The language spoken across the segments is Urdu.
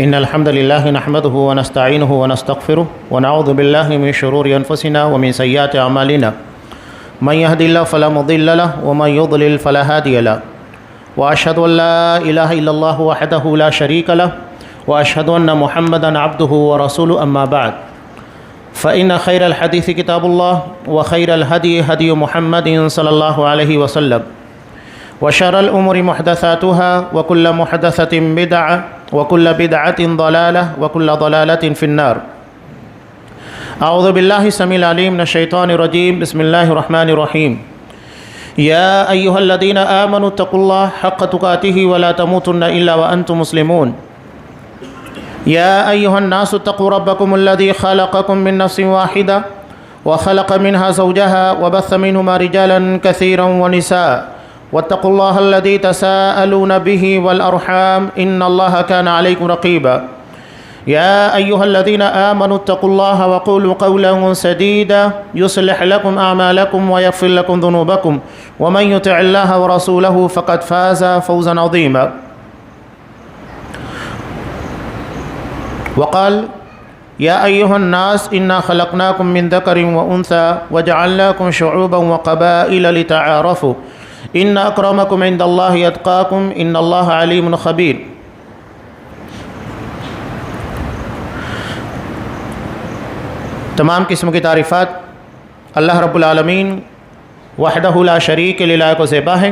إن الحمد لله نحمده ونستعينه ونستغفره ونعوذ بالله من شرور أنفسنا ومن سيئات أعمالنا من يهد الله فلا مضل له ومن يضلل فلا هادي له وأشهد أن لا إله إلا الله وحده لا شريك له وأشهد أن محمدا عبده ورسوله أما بعد فإن خير الحديث كتاب الله وخير الهدي هدي محمد صلى الله عليه وسلم وشر الأمور محدثاتها وكل محدثة بدعة وكل بدعة ضلالة وكل ضلالة في النار. أعوذ بالله السميع العليم من الشيطان الرجيم. بسم الله الرحمن الرحيم. يا أيها الذين آمنوا اتقوا الله حق تقاته ولا تموتن إلا وأنتم مسلمون. يا أيها الناس اتقوا ربكم الذي خلقكم من نفس واحدة وخلق منها زوجها وبث منهما رجالا كثيرا ونساء واتقوا الله الذي تساءلون به والأرحام إن الله كان عليكم رقيبا. يا أيها الذين آمنوا اتقوا الله وقولوا قولا سديدا يصلح لكم أعمالكم ويغفر لكم ذنوبكم ومن يطع الله ورسوله فقد فاز فوزا عظيما. وقال يا أيها الناس إنا خلقناكم من ذكر وأنثى وجعلناكم شعوبا وقبائل لتعارفوا ان اکرمکم عند اللہ یتقاکم ان اللہ علیم خبیر. تمام قسم کی تعریفات اللہ رب العالمین وحدہ لا شریک للہ و زیبا ہے،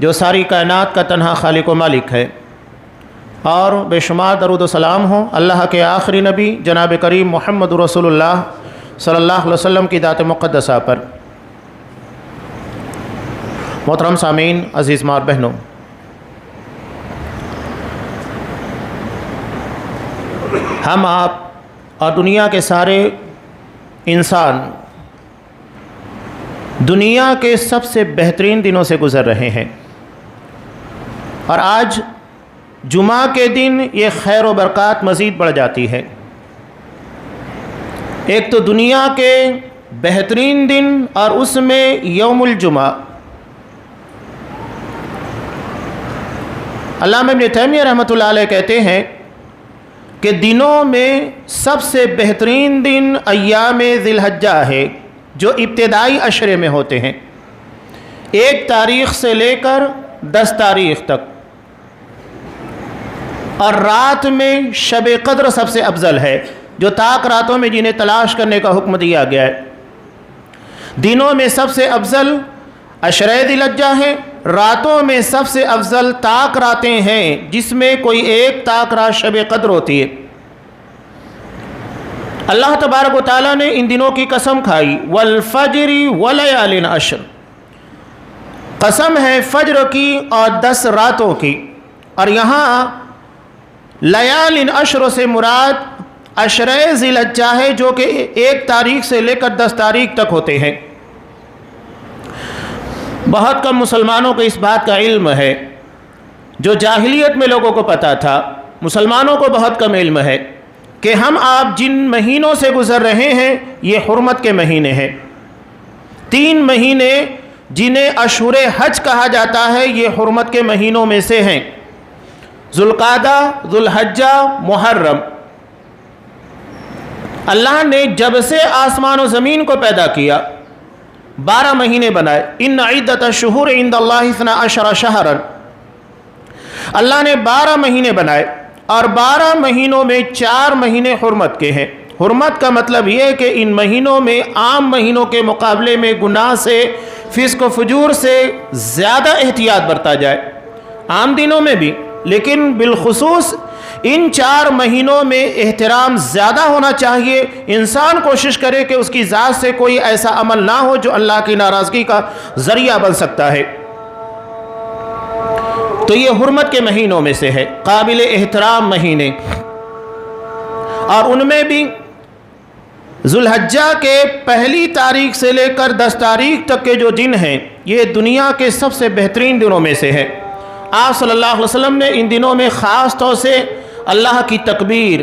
جو ساری کائنات کا تنہا خالق و مالک ہے، اور بے شمار درود و سلام ہوں اللہ کے آخری نبی جناب کریم محمد رسول اللہ صلی اللہ علیہ وسلم کی ذات مقدسہ پر. محترم سامعین، عزیز ماں اور بہنوں، ہم آپ اور دنیا کے سارے انسان دنیا کے سب سے بہترین دنوں سے گزر رہے ہیں، اور آج جمعہ کے دن یہ خیر و برکات مزید بڑھ جاتی ہے. ایک تو دنیا کے بہترین دن اور اس میں یوم الجمعہ. علامہ ابن تیمیہ رحمۃ اللہ علیہ کہتے ہیں کہ دنوں میں سب سے بہترین دن ایام ذی الحجہ ہے، جو ابتدائی عشرے میں ہوتے ہیں، 1 تاریخ سے لے کر 10 تاریخ تک. اور رات میں شب قدر سب سے افضل ہے، جو طاق راتوں میں جنہیں تلاش کرنے کا حکم دیا گیا ہے. دنوں میں سب سے افضل عشرہ ذی الحجہ ہے، راتوں میں سب سے افضل طاق راتیں ہیں، جس میں کوئی 1 طاق رات شب قدر ہوتی ہے. اللہ تبارک و تعالیٰ نے ان دنوں کی قسم کھائی، والفجر ولیال عشر. قسم ہے فجر کی اور 10 راتوں کی. اور یہاں لیال عشر سے مراد عشرہ ذی الحجہ ہے، جو کہ 1 تاریخ سے لے کر 10 تاریخ تک ہوتے ہیں. بہت کم مسلمانوں کو اس بات کا علم ہے، جو جاہلیت میں لوگوں کو پتہ تھا. مسلمانوں کو بہت کم علم ہے کہ ہم آپ جن مہینوں سے گزر رہے ہیں یہ حرمت کے مہینے ہیں. 3 مہینے جنہیں اشہر حج کہا جاتا ہے یہ حرمت کے مہینوں میں سے ہیں: ذوالقعدہ، ذوالحجہ، محرم. اللہ نے جب سے آسمان و زمین کو پیدا کیا 12 مہینے بنائے. ان عدت الشہور عند اللہ 12 شہرا. اللہ نے 12 مہینے بنائے، اور 12 مہینوں میں 4 مہینے حرمت کے ہیں. حرمت کا مطلب یہ ہے کہ ان مہینوں میں عام مہینوں کے مقابلے میں گناہ سے، فسق و فجور سے زیادہ احتیاط برتا جائے، عام دنوں میں بھی، لیکن بالخصوص ان 4 مہینوں میں احترام زیادہ ہونا چاہیے. انسان کوشش کرے کہ اس کی ذات سے کوئی ایسا عمل نہ ہو جو اللہ کی ناراضگی کا ذریعہ بن سکتا ہے. تو یہ حرمت کے مہینوں میں سے ہے، قابل احترام مہینے. اور ان میں بھی ذوالحجہ کے 1 تاریخ سے لے کر 10 تاریخ تک کے جو دن ہیں یہ دنیا کے سب سے بہترین دنوں میں سے ہے. آپ صلی اللہ علیہ وسلم نے ان دنوں میں خاص طور سے اللہ کی تکبیر،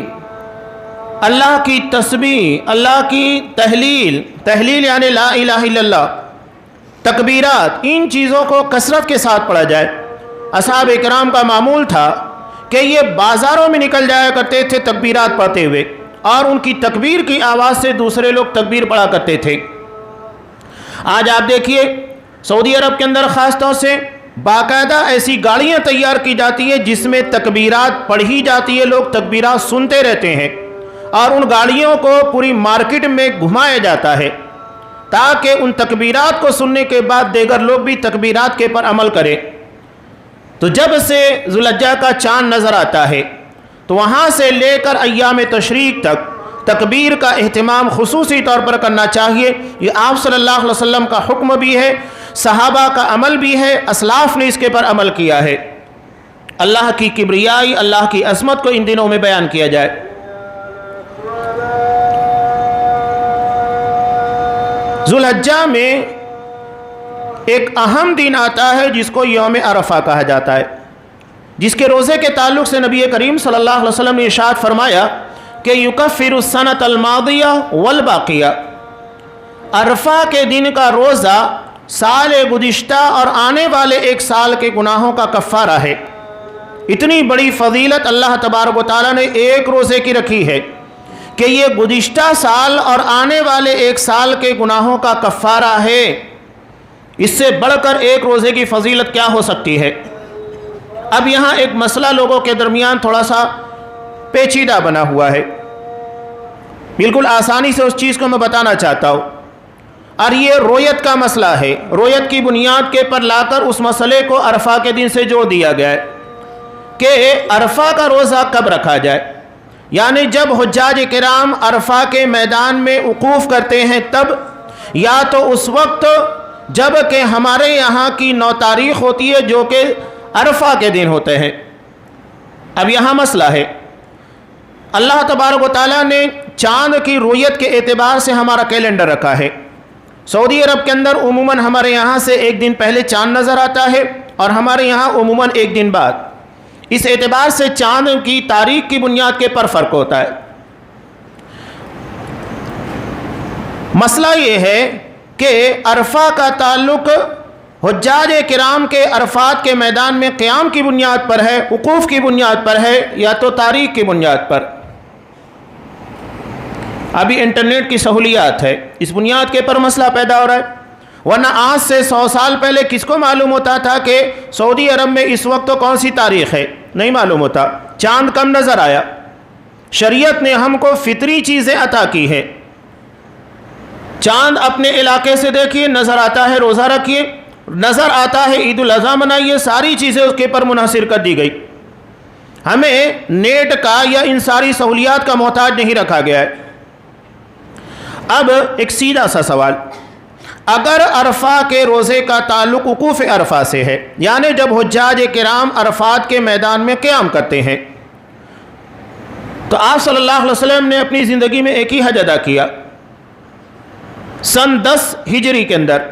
اللہ کی تسبیح، اللہ کی تحلیل یعنی لا الہ الا اللہ، تکبیرات، ان چیزوں کو کثرت کے ساتھ پڑھا جائے. اصحاب کرام کا معمول تھا کہ یہ بازاروں میں نکل جایا کرتے تھے تکبیرات پڑھتے ہوئے، اور ان کی تکبیر کی آواز سے دوسرے لوگ تکبیر پڑھا کرتے تھے۔ آج آپ دیکھیے سعودی عرب کے اندر خاص طور سے باقاعدہ ایسی گاڑیاں تیار کی جاتی ہے جس میں تکبیرات پڑھی جاتی ہے، لوگ تکبیرات سنتے رہتے ہیں، اور ان گاڑیوں کو پوری مارکیٹ میں گھمایا جاتا ہے تاکہ ان تکبیرات کو سننے کے بعد دیگر لوگ بھی تکبیرات کے پر عمل کریں۔ تو جب سے ذو الحجہ کا چاند نظر آتا ہے تو وہاں سے لے کر ایام تشریق تک تکبیر کا اہتمام خصوصی طور پر کرنا چاہیے۔ یہ آپ صلی اللہ علیہ وسلم کا حکم بھی ہے، صحابہ کا عمل بھی ہے، اسلاف نے اس کے پر عمل کیا ہے۔ اللہ کی کبریائی، اللہ کی عظمت کو ان دنوں میں بیان کیا جائے۔ ذو الحجہ میں ایک اہم دن آتا ہے جس کو یوم عرفہ کہا جاتا ہے، جس کے روزے کے تعلق سے نبی کریم صلی اللہ علیہ وسلم نے ارشاد فرمایا کہ یکفر السنۃ الماضیہ والباقیہ، عرفہ کے دن کا روزہ سال گزشتہ اور آنے والے ایک سال کے گناہوں کا کفارہ ہے۔ اتنی بڑی فضیلت اللہ تبارک و تعالیٰ نے ایک روزے کی رکھی ہے کہ یہ گزشتہ سال اور آنے والے ایک سال کے گناہوں کا کفارہ ہے۔ اس سے بڑھ کر ایک روزے کی فضیلت کیا ہو سکتی ہے؟ اب یہاں ایک مسئلہ لوگوں کے درمیان تھوڑا سا پیچیدہ بنا ہوا ہے، بالکل آسانی سے اس چیز کو میں بتانا چاہتا ہوں، اور یہ رویت کا مسئلہ ہے۔ رویت کی بنیاد کے پر لا کر اس مسئلے کو عرفہ کے دن سے جوڑ دیا گیا ہے کہ عرفہ کا روزہ کب رکھا جائے، یعنی جب حجاج کرام عرفہ کے میدان میں وقوف کرتے ہیں تب، یا تو اس وقت جب کہ ہمارے یہاں کی 9 تاریخ ہوتی ہے جو کہ عرفہ کے دن ہوتے ہیں۔ اب یہاں مسئلہ ہے، اللہ تبارک و تعالیٰ نے چاند کی رویت کے اعتبار سے ہمارا کیلنڈر رکھا ہے۔ سعودی عرب کے اندر عموماً ہمارے یہاں سے ایک دن پہلے چاند نظر آتا ہے اور ہمارے یہاں عموماً ایک دن بعد۔ اس اعتبار سے چاند کی تاریخ کی بنیاد کے پر فرق ہوتا ہے۔ مسئلہ یہ ہے کہ عرفہ کا تعلق حجاج کرام کے عرفات کے میدان میں قیام کی بنیاد پر ہے، وقوف کی بنیاد پر ہے، یا تو تاریخ کی بنیاد پر۔ ابھی انٹرنیٹ کی سہولیات ہے، اس بنیاد کے پر مسئلہ پیدا ہو رہا ہے، ورنہ آج سے 100 سال پہلے کس کو معلوم ہوتا تھا کہ سعودی عرب میں اس وقت کون سی تاریخ ہے؟ نہیں معلوم ہوتا۔ چاند کم نظر آیا، شریعت نے ہم کو فطری چیزیں عطا کی ہے۔ چاند اپنے علاقے سے دیکھیے، نظر آتا ہے روزہ رکھیے، نظر آتا ہے عید الاضحیٰ منائیے، ساری چیزیں اس کے پر منحصر کر دی گئی۔ ہمیں نیٹ کا یا ان ساری سہولیات کا محتاج نہیں رکھا گیا ہے۔ اب ایک سیدھا سا سوال، اگر عرفہ کے روزے کا تعلق وقوف عرفہ سے ہے، یعنی جب حجاج کرام عرفات کے میدان میں قیام کرتے ہیں، تو آپ صلی اللہ علیہ وسلم نے اپنی زندگی میں ایک ہی حج ادا کیا سن 10 ہجری کے اندر،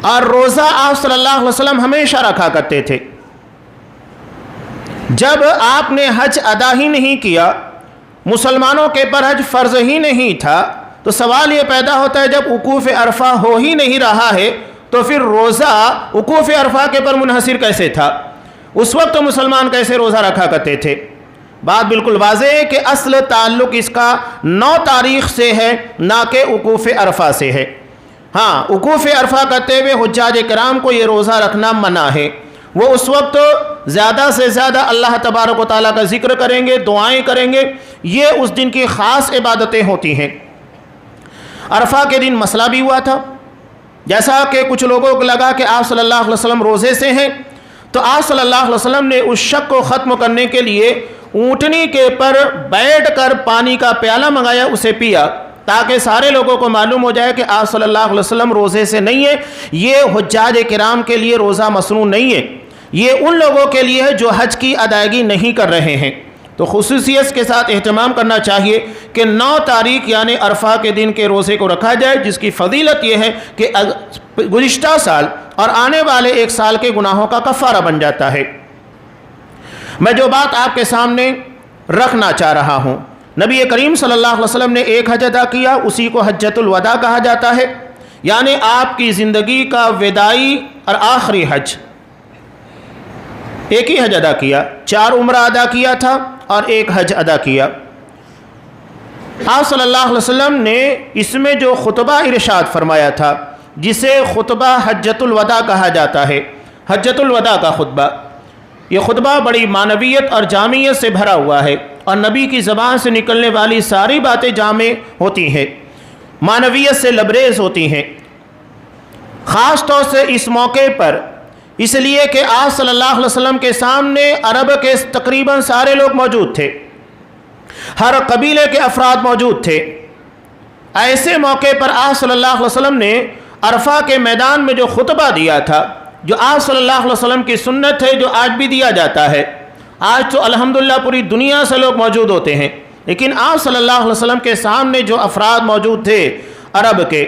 اور روزہ آپ صلی اللہ علیہ وسلم ہمیشہ رکھا کرتے تھے۔ جب آپ نے حج ادا ہی نہیں کیا، مسلمانوں کے پر حج فرض ہی نہیں تھا، تو سوال یہ پیدا ہوتا ہے جب وقوف عرفہ ہو ہی نہیں رہا ہے تو پھر روزہ وقوف عرفہ کے پر منحصر کیسے تھا؟ اس وقت مسلمان کیسے روزہ رکھا کرتے تھے؟ بات بالکل واضح ہے کہ اصل تعلق اس کا 9 تاریخ سے ہے، نہ کہ وقوف عرفہ سے ہے۔ ہاں، وقوف عرفہ کرتے ہوئے حجاج کرام کو یہ روزہ رکھنا منع ہے۔ وہ اس وقت زیادہ سے زیادہ اللہ تبارک و تعالیٰ کا ذکر کریں گے، دعائیں کریں گے، یہ اس دن کی خاص عبادتیں ہوتی ہیں۔ عرفہ کے دن مسئلہ بھی ہوا تھا، جیسا کہ کچھ لوگوں کو لگا کہ آپ صلی اللہ علیہ وسلم روزے سے ہیں، تو آپ صلی اللہ علیہ وسلم نے اس شک کو ختم کرنے کے لیے اونٹنی کے پر بیٹھ کر پانی کا پیالہ منگایا، اسے پیا، تاکہ سارے لوگوں کو معلوم ہو جائے کہ آپ صلی اللہ علیہ وسلم روزے سے نہیں ہے۔ یہ حجاج کرام کے لیے روزہ مصنوع نہیں ہے، یہ ان لوگوں کے لیے ہے جو حج کی ادائیگی نہیں کر رہے ہیں۔ تو خصوصیت کے ساتھ اہتمام کرنا چاہیے کہ 9 تاریخ یعنی عرفہ کے دن کے روزے کو رکھا جائے، جس کی فضیلت یہ ہے کہ گزشتہ سال اور آنے والے ایک سال کے گناہوں کا کفارہ بن جاتا ہے۔ میں جو بات آپ کے سامنے رکھنا چاہ رہا ہوں، نبی کریم صلی اللہ علیہ وسلم نے ایک حج ادا کیا، اسی کو حجۃ الوداع کہا جاتا ہے، یعنی آپ کی زندگی کا وداعی اور آخری حج۔ ایک ہی حج ادا کیا، 4 عمرہ ادا کیا تھا اور 1 حج ادا کیا۔ آپ صلی اللہ علیہ وسلم نے اس میں جو خطبہ ارشاد فرمایا تھا، جسے خطبہ حجۃ الوداع کہا جاتا ہے، حجۃ الوداع کا خطبہ، یہ خطبہ بڑی معنویت اور جامعیت سے بھرا ہوا ہے، اور نبی کی زبان سے نکلنے والی ساری باتیں جامع ہوتی ہیں، معنویت سے لبریز ہوتی ہیں، خاص طور سے اس موقع پر، اس لیے کہ آپ صلی اللہ علیہ وسلم کے سامنے عرب کے تقریباً سارے لوگ موجود تھے، ہر قبیلے کے افراد موجود تھے۔ ایسے موقع پر آپ صلی اللہ علیہ وسلم نے عرفہ کے میدان میں جو خطبہ دیا تھا، جو آپ صلی اللہ علیہ وسلم کی سنت ہے، جو آج بھی دیا جاتا ہے۔ آج تو الحمدللہ پوری دنیا سے لوگ موجود ہوتے ہیں، لیکن آپ صلی اللہ علیہ وسلم کے سامنے جو افراد موجود تھے عرب کے،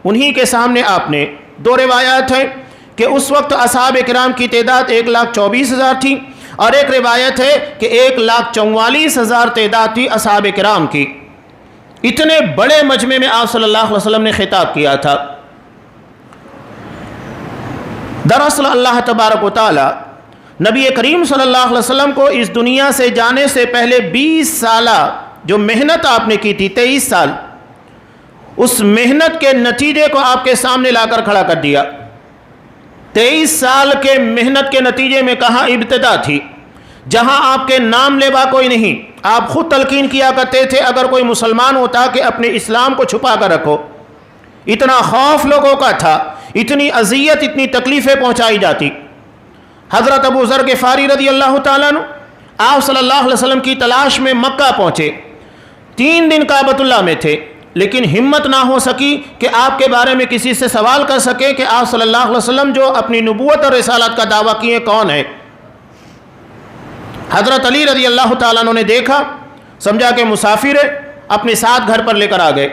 انہی کے سامنے آپ نے 2 روایات ہیں کہ اس وقت اصحاب کرام کی تعداد 1,24,000 تھی، اور ایک روایت ہے کہ 1,44,000 تعداد تھی اصحاب کرام کی۔ اتنے بڑے مجمع میں آپ صلی اللہ علیہ وسلم نے خطاب کیا تھا۔ دراصل اللہ تبارک و تعالی نبی کریم صلی اللہ علیہ وسلم کو اس دنیا سے جانے سے پہلے 20 سالہ جو محنت آپ نے کی تھی، 23 سال، اس محنت کے نتیجے کو آپ کے سامنے لا کر کھڑا کر دیا۔ 23 سال کے محنت کے نتیجے میں کہاں ابتدا تھی، جہاں آپ کے نام لیوا کوئی نہیں۔ آپ خود تلقین کیا کرتے تھے اگر کوئی مسلمان ہوتا کہ اپنے اسلام کو چھپا کر رکھو۔ اتنا خوف لوگوں کا تھا، اتنی اذیت، اتنی تکلیفیں پہنچائی جاتی۔ حضرت ابو ذر غفاری رضی اللہ تعالیٰ عنہ آپ صلی اللہ علیہ وسلم کی تلاش میں مکہ پہنچے، 3 دن کعبۃ اللہ میں تھے، لیکن ہمت نہ ہو سکی کہ آپ کے بارے میں کسی سے سوال کر سکے کہ آپ صلی اللہ علیہ وسلم جو اپنی نبوت اور رسالت کا دعویٰ کیے کون ہے۔ حضرت علی رضی اللہ تعالیٰ عنہ نے دیکھا، سمجھا کہ مسافر ہے، اپنے ساتھ گھر پر لے کر آ گئے۔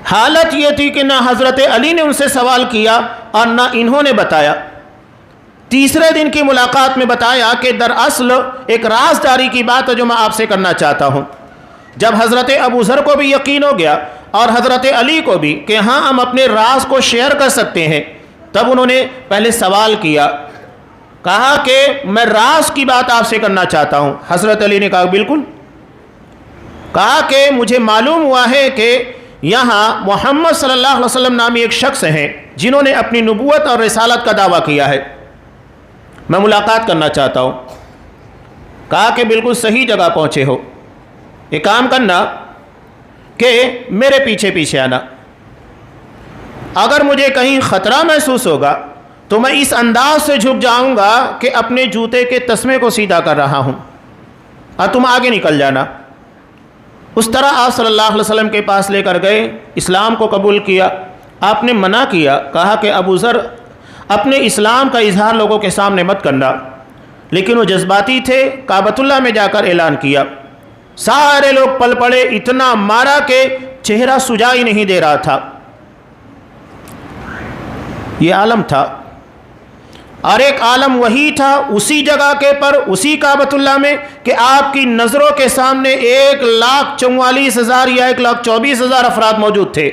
حالت یہ تھی کہ نہ حضرت علی نے ان سے سوال کیا اور نہ انہوں نے بتایا۔ تیسرے دن کی ملاقات میں بتایا کہ دراصل ایک رازداری کی بات ہے جو میں آپ سے کرنا چاہتا ہوں۔ جب حضرت ابو ذر کو بھی یقین ہو گیا اور حضرت علی کو بھی کہ ہاں ہم اپنے راز کو شیئر کر سکتے ہیں، تب انہوں نے پہلے سوال کیا، کہا کہ میں راز کی بات آپ سے کرنا چاہتا ہوں۔ حضرت علی نے کہا بالکل۔ کہا کہ مجھے معلوم ہوا ہے کہ یہاں محمد صلی اللہ علیہ وسلم نامی ایک شخص ہیں جنہوں نے اپنی نبوت اور رسالت کا دعویٰ کیا ہے، میں ملاقات کرنا چاہتا ہوں۔ کہا کہ بالکل صحیح جگہ پہنچے ہو، ایک کام کرنا کہ میرے پیچھے پیچھے آنا، اگر مجھے کہیں خطرہ محسوس ہوگا تو میں اس انداز سے جھک جاؤں گا کہ اپنے جوتے کے تسمے کو سیدھا کر رہا ہوں اور تم آگے نکل جانا۔ اس طرح آپ صلی اللہ علیہ وسلم کے پاس لے کر گئے، اسلام کو قبول کیا۔ آپ نے منع کیا، کہا کہ ابو ذر اپنے اسلام کا اظہار لوگوں کے سامنے مت کرنا، لیکن وہ جذباتی تھے، کعبۃ اللہ میں جا کر اعلان کیا۔ سارے لوگ پل پڑے، اتنا مارا کہ چہرہ سجا ہی نہیں دے رہا تھا۔ یہ عالم تھا، اور ایک عالم وہی تھا اسی جگہ کے پر، اسی کعبۃ اللہ میں، کہ آپ کی نظروں کے سامنے 1,44,000 یا 1,24,000 افراد موجود تھے۔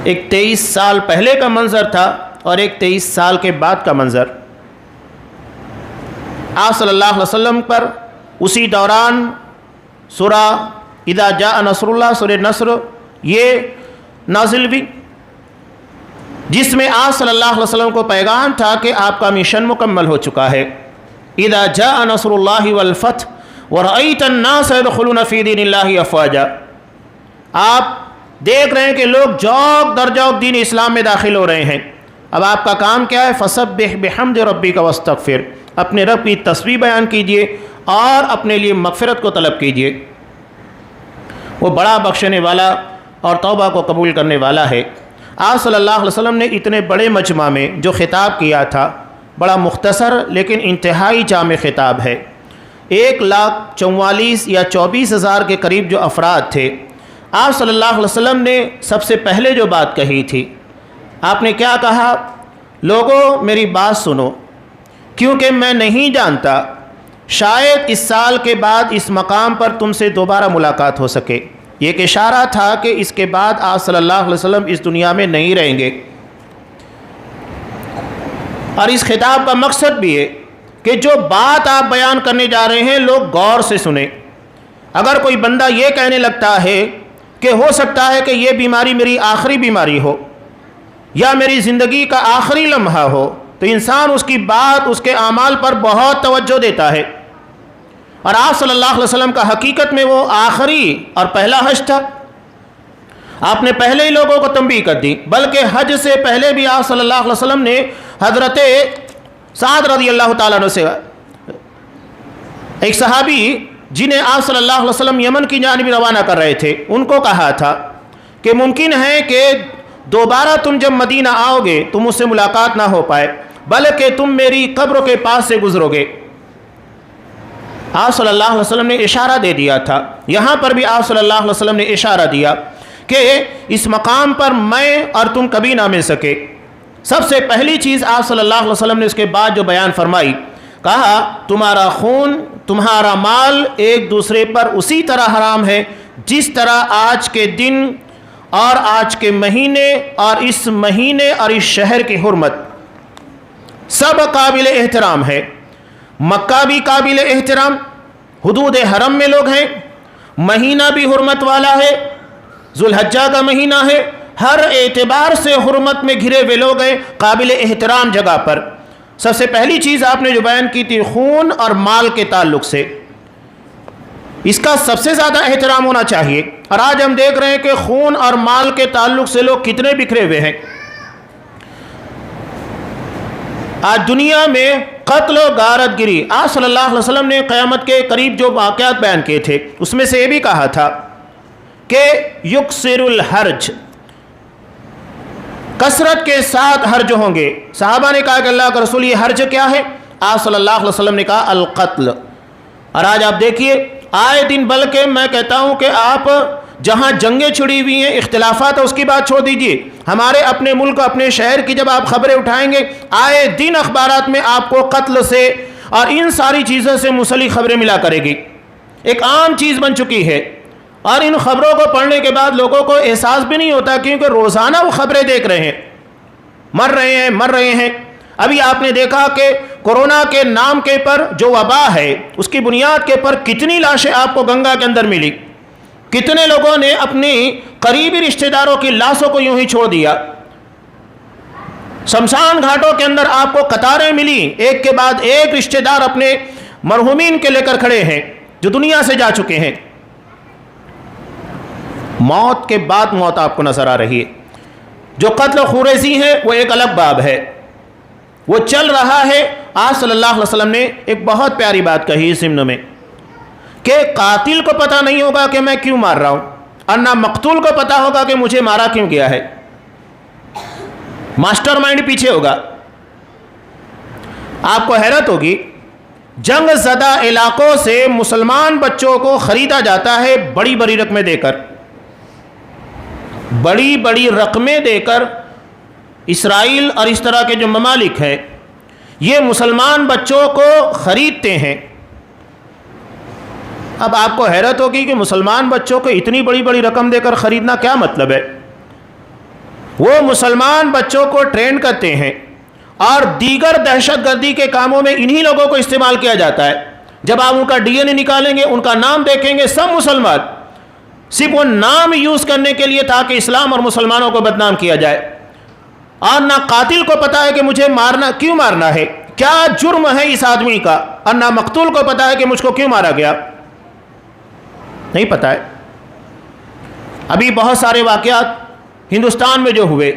ایک 23 سال پہلے کا منظر تھا اور ایک 23 سال کے بعد کا منظر۔ آپ صلی اللہ علیہ وسلم پر اسی دوران سورہ اذا جاء نصر اللہ، سورہ نصر، یہ نازل ہوئی، جس میں آپ صلی اللہ علیہ وسلم کو پیغام تھا کہ آپ کا مشن مکمل ہو چکا ہے۔ اذا جاء نصر اللہ والفتح ورأیت الناس يدخلون فی دین اللہ افواجا، آپ دیکھ رہے ہیں کہ لوگ جوق در جوق دین اسلام میں داخل ہو رہے ہیں۔ اب آپ کا کام کیا ہے؟ فسبح بحمد ربک واستغفر، اپنے رب کی تسبیح بیان کیجئے اور اپنے لیے مغفرت کو طلب کیجئے۔ وہ بڑا بخشنے والا اور توبہ کو قبول کرنے والا ہے۔ آپ صلی اللہ علیہ وسلم نے اتنے بڑے مجمع میں جو خطاب کیا تھا، بڑا مختصر لیکن انتہائی جامع خطاب ہے۔ 1,44,000 یا 24,000 کے قریب جو افراد تھے، آپ صلی اللہ علیہ وسلم نے سب سے پہلے جو بات کہی تھی، آپ نے کیا کہا؟ لوگوں میری بات سنو، کیونکہ میں نہیں جانتا شاید اس سال کے بعد اس مقام پر تم سے دوبارہ ملاقات ہو سکے۔ یہ ایک اشارہ تھا کہ اس کے بعد آپ صلی اللہ علیہ وسلم اس دنیا میں نہیں رہیں گے۔ اور اس خطاب کا مقصد بھی ہے کہ جو بات آپ بیان کرنے جا رہے ہیں لوگ غور سے سنیں۔ اگر کوئی بندہ یہ کہنے لگتا ہے کہ ہو سکتا ہے کہ یہ بیماری میری آخری بیماری ہو یا میری زندگی کا آخری لمحہ ہو، تو انسان اس کی بات، اس کے اعمال پر بہت توجہ دیتا ہے۔ اور آپ صلی اللہ علیہ وسلم کا حقیقت میں وہ آخری اور پہلا حج تھا۔ آپ نے پہلے ہی لوگوں کو تنبیہ کر دی، بلکہ حج سے پہلے بھی آپ صلی اللہ علیہ وسلم نے حضرت سعد رضی اللہ تعالیٰ عنہ سے، ایک صحابی جنہیں آپ صلی اللہ علیہ وسلم یمن کی جانب روانہ کر رہے تھے، ان کو کہا تھا کہ ممکن ہے کہ دوبارہ تم جب مدینہ آؤ گے تو مجھ سے ملاقات نہ ہو پائے، بلکہ تم میری قبر کے پاس سے گزرو گے۔ آپ صلی اللہ علیہ وسلم نے اشارہ دے دیا تھا، یہاں پر بھی آپ صلی اللہ علیہ وسلم نے اشارہ دیا کہ اس مقام پر میں اور تم کبھی نہ مل سکے۔ سب سے پہلی چیز آپ صلی اللہ علیہ وسلم نے اس کے بعد جو بیان فرمائی، کہا تمہارا خون، تمہارا مال ایک دوسرے پر اسی طرح حرام ہے جس طرح آج کے دن اور آج کے مہینے اور اس مہینے اور اس شہر کی حرمت۔ سب قابل احترام ہے، مکہ بھی قابل احترام، حدود حرم میں لوگ ہیں، مہینہ بھی حرمت والا ہے، ذوالحجہ کا مہینہ ہے، ہر اعتبار سے حرمت میں گھرے ہوئے لوگ ہیں، قابل احترام جگہ پر۔ سب سے پہلی چیز آپ نے جو بیان کی تھی خون اور مال کے تعلق سے، اس کا سب سے زیادہ احترام ہونا چاہیے۔ اور آج ہم دیکھ رہے ہیں کہ خون اور مال کے تعلق سے لوگ کتنے بکھرے ہوئے ہیں۔ آج دنیا میں قتل و غارت گری، آپ صلی اللہ علیہ وسلم نے قیامت کے قریب جو واقعات بیان کیے تھے اس میں سے یہ بھی کہا تھا کہ یکسر الحرج، کثرت کے ساتھ حرج ہوں گے۔ صحابہ نے کہا کہ اللہ کا رسول یہ حرج کیا ہے؟ آپ صلی اللہ علیہ وسلم نے کہا القتل۔ اور آج آپ دیکھیے آئے دن، بلکہ میں کہتا ہوں کہ آپ جہاں جنگیں چھڑی ہوئی ہیں، اختلافات اس کی بات چھوڑ دیجئے، ہمارے اپنے ملک اپنے شہر کی جب آپ خبریں اٹھائیں گے، آئے دن اخبارات میں آپ کو قتل سے اور ان ساری چیزوں سے منسلک خبریں ملا کرے گی، ایک عام چیز بن چکی ہے۔ اور ان خبروں کو پڑھنے کے بعد لوگوں کو احساس بھی نہیں ہوتا، کیونکہ روزانہ وہ خبریں دیکھ رہے ہیں، مر رہے ہیں۔ ابھی آپ نے دیکھا کہ کورونا کے نام کے پر جو وبا ہے اس کی بنیاد کے پر کتنی لاشیں آپ کو گنگا کے اندر ملی، کتنے لوگوں نے اپنی قریبی رشتہ داروں کی لاشوں کو یوں ہی چھوڑ دیا۔ شمشان گھاٹوں کے اندر آپ کو قطاریں ملی، ایک کے بعد ایک رشتہ دار اپنے مرحومین کے لے کر کھڑے ہیں جو دنیا سے جا چکے ہیں۔ موت کے بعد موت آپ کو نظر آ رہی ہے۔ جو قتل خوریزی ہے وہ ایک الگ باب ہے، وہ چل رہا ہے۔ آج صلی اللہ علیہ وسلم نے ایک بہت پیاری بات کہی اس ضمن میں کہ قاتل کو پتہ نہیں ہوگا کہ میں کیوں مار رہا ہوں، اور نہ مقتول کو پتہ ہوگا کہ مجھے مارا کیوں گیا ہے۔ ماسٹر مائنڈ پیچھے ہوگا۔ آپ کو حیرت ہوگی، جنگ زدہ علاقوں سے مسلمان بچوں کو خریدا جاتا ہے بڑی بڑی رقمیں دے کر، بڑی بڑی رقمیں دے کر۔ اسرائیل اور اس طرح کے جو ممالک ہیں یہ مسلمان بچوں کو خریدتے ہیں۔ اب آپ کو حیرت ہوگی کہ مسلمان بچوں کو اتنی بڑی بڑی رقم دے کر خریدنا کیا مطلب ہے؟ وہ مسلمان بچوں کو ٹرین کرتے ہیں اور دیگر دہشت گردی کے کاموں میں انہی لوگوں کو استعمال کیا جاتا ہے۔ جب آپ ان کا ڈی این اے نکالیں گے، ان کا نام دیکھیں گے، سب مسلمان، صرف وہ نام یوز کرنے کے لیے تاکہ اسلام اور مسلمانوں کو بدنام کیا جائے۔ اور نہ قاتل کو پتا ہے کہ مجھے مارنا کیوں مارنا ہے، کیا جرم ہے اس آدمی کا، اور نہ مقتول کو پتا ہے کہ مجھ کو کیوں مارا گیا، نہیں پتا ہے۔ ابھی بہت سارے واقعات ہندوستان میں جو ہوئے،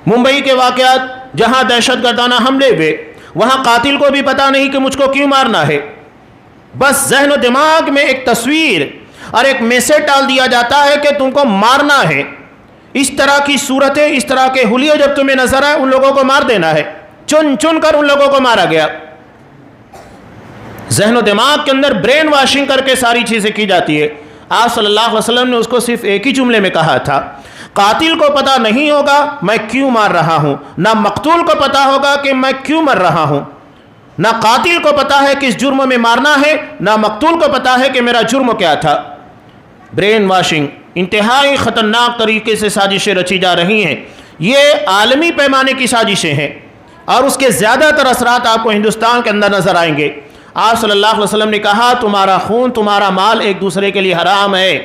ممبئی کے واقعات جہاں دہشت گردانہ حملے ہوئے، وہاں قاتل کو بھی پتا نہیں کہ مجھ کو کیوں مارنا ہے، بس ذہن و دماغ میں ایک تصویر اور ایک میسج ڈال دیا جاتا ہے کہ تم کو مارنا ہے۔ اس طرح کی صورتیں، اس طرح کے حلیے جب تمہیں نظر آئے، ان لوگوں کو مار دینا ہے۔ چن چن کر ان لوگوں کو مارا گیا۔ ذہن و دماغ کے اندر برین واشنگ کر کے ساری چیزیں کی جاتی ہے۔ آپ صلی اللہ علیہ وسلم نے اس کو صرف ایک ہی جملے میں کہا تھا، قاتل کو پتہ نہیں ہوگا میں کیوں مار رہا ہوں، نہ مقتول کو پتہ ہوگا کہ میں کیوں مر رہا ہوں۔ نہ قاتل کو پتہ ہے کس جرم میں مارنا ہے، نہ مقتول کو پتہ ہے کہ میرا جرم کیا تھا۔ برین واشنگ انتہائی خطرناک طریقے سے سازشیں رچی جا رہی ہیں۔ یہ عالمی پیمانے کی سازشیں ہیں۔ اور اس کے زیادہ تر اثرات آپ کو ہندوستان کے اندر نظر آئیں گے۔ آپ صلی اللہ علیہ وسلم نے کہا تمہارا خون تمہارا مال ایک دوسرے کے لیے حرام ہے،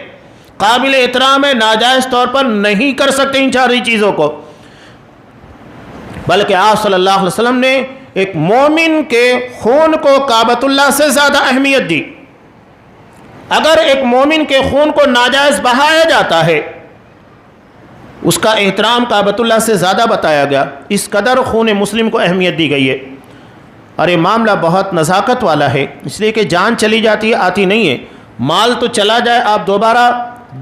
قابل احترام ہے، ناجائز طور پر نہیں کر سکتے ان چاری چیزوں کو۔ بلکہ آپ صلی اللہ علیہ وسلم نے ایک مومن کے خون کو کعبۃ اللہ سے زیادہ اہمیت دی۔ اگر ایک مومن کے خون کو ناجائز بہایا جاتا ہے، اس کا احترام کعبۃ اللہ سے زیادہ بتایا گیا، اس قدر خون مسلم کو اہمیت دی گئی ہے۔ اور یہ معاملہ بہت نزاکت والا ہے، اس لیے کہ جان چلی جاتی ہے، آتی نہیں ہے۔ مال تو چلا جائے آپ دوبارہ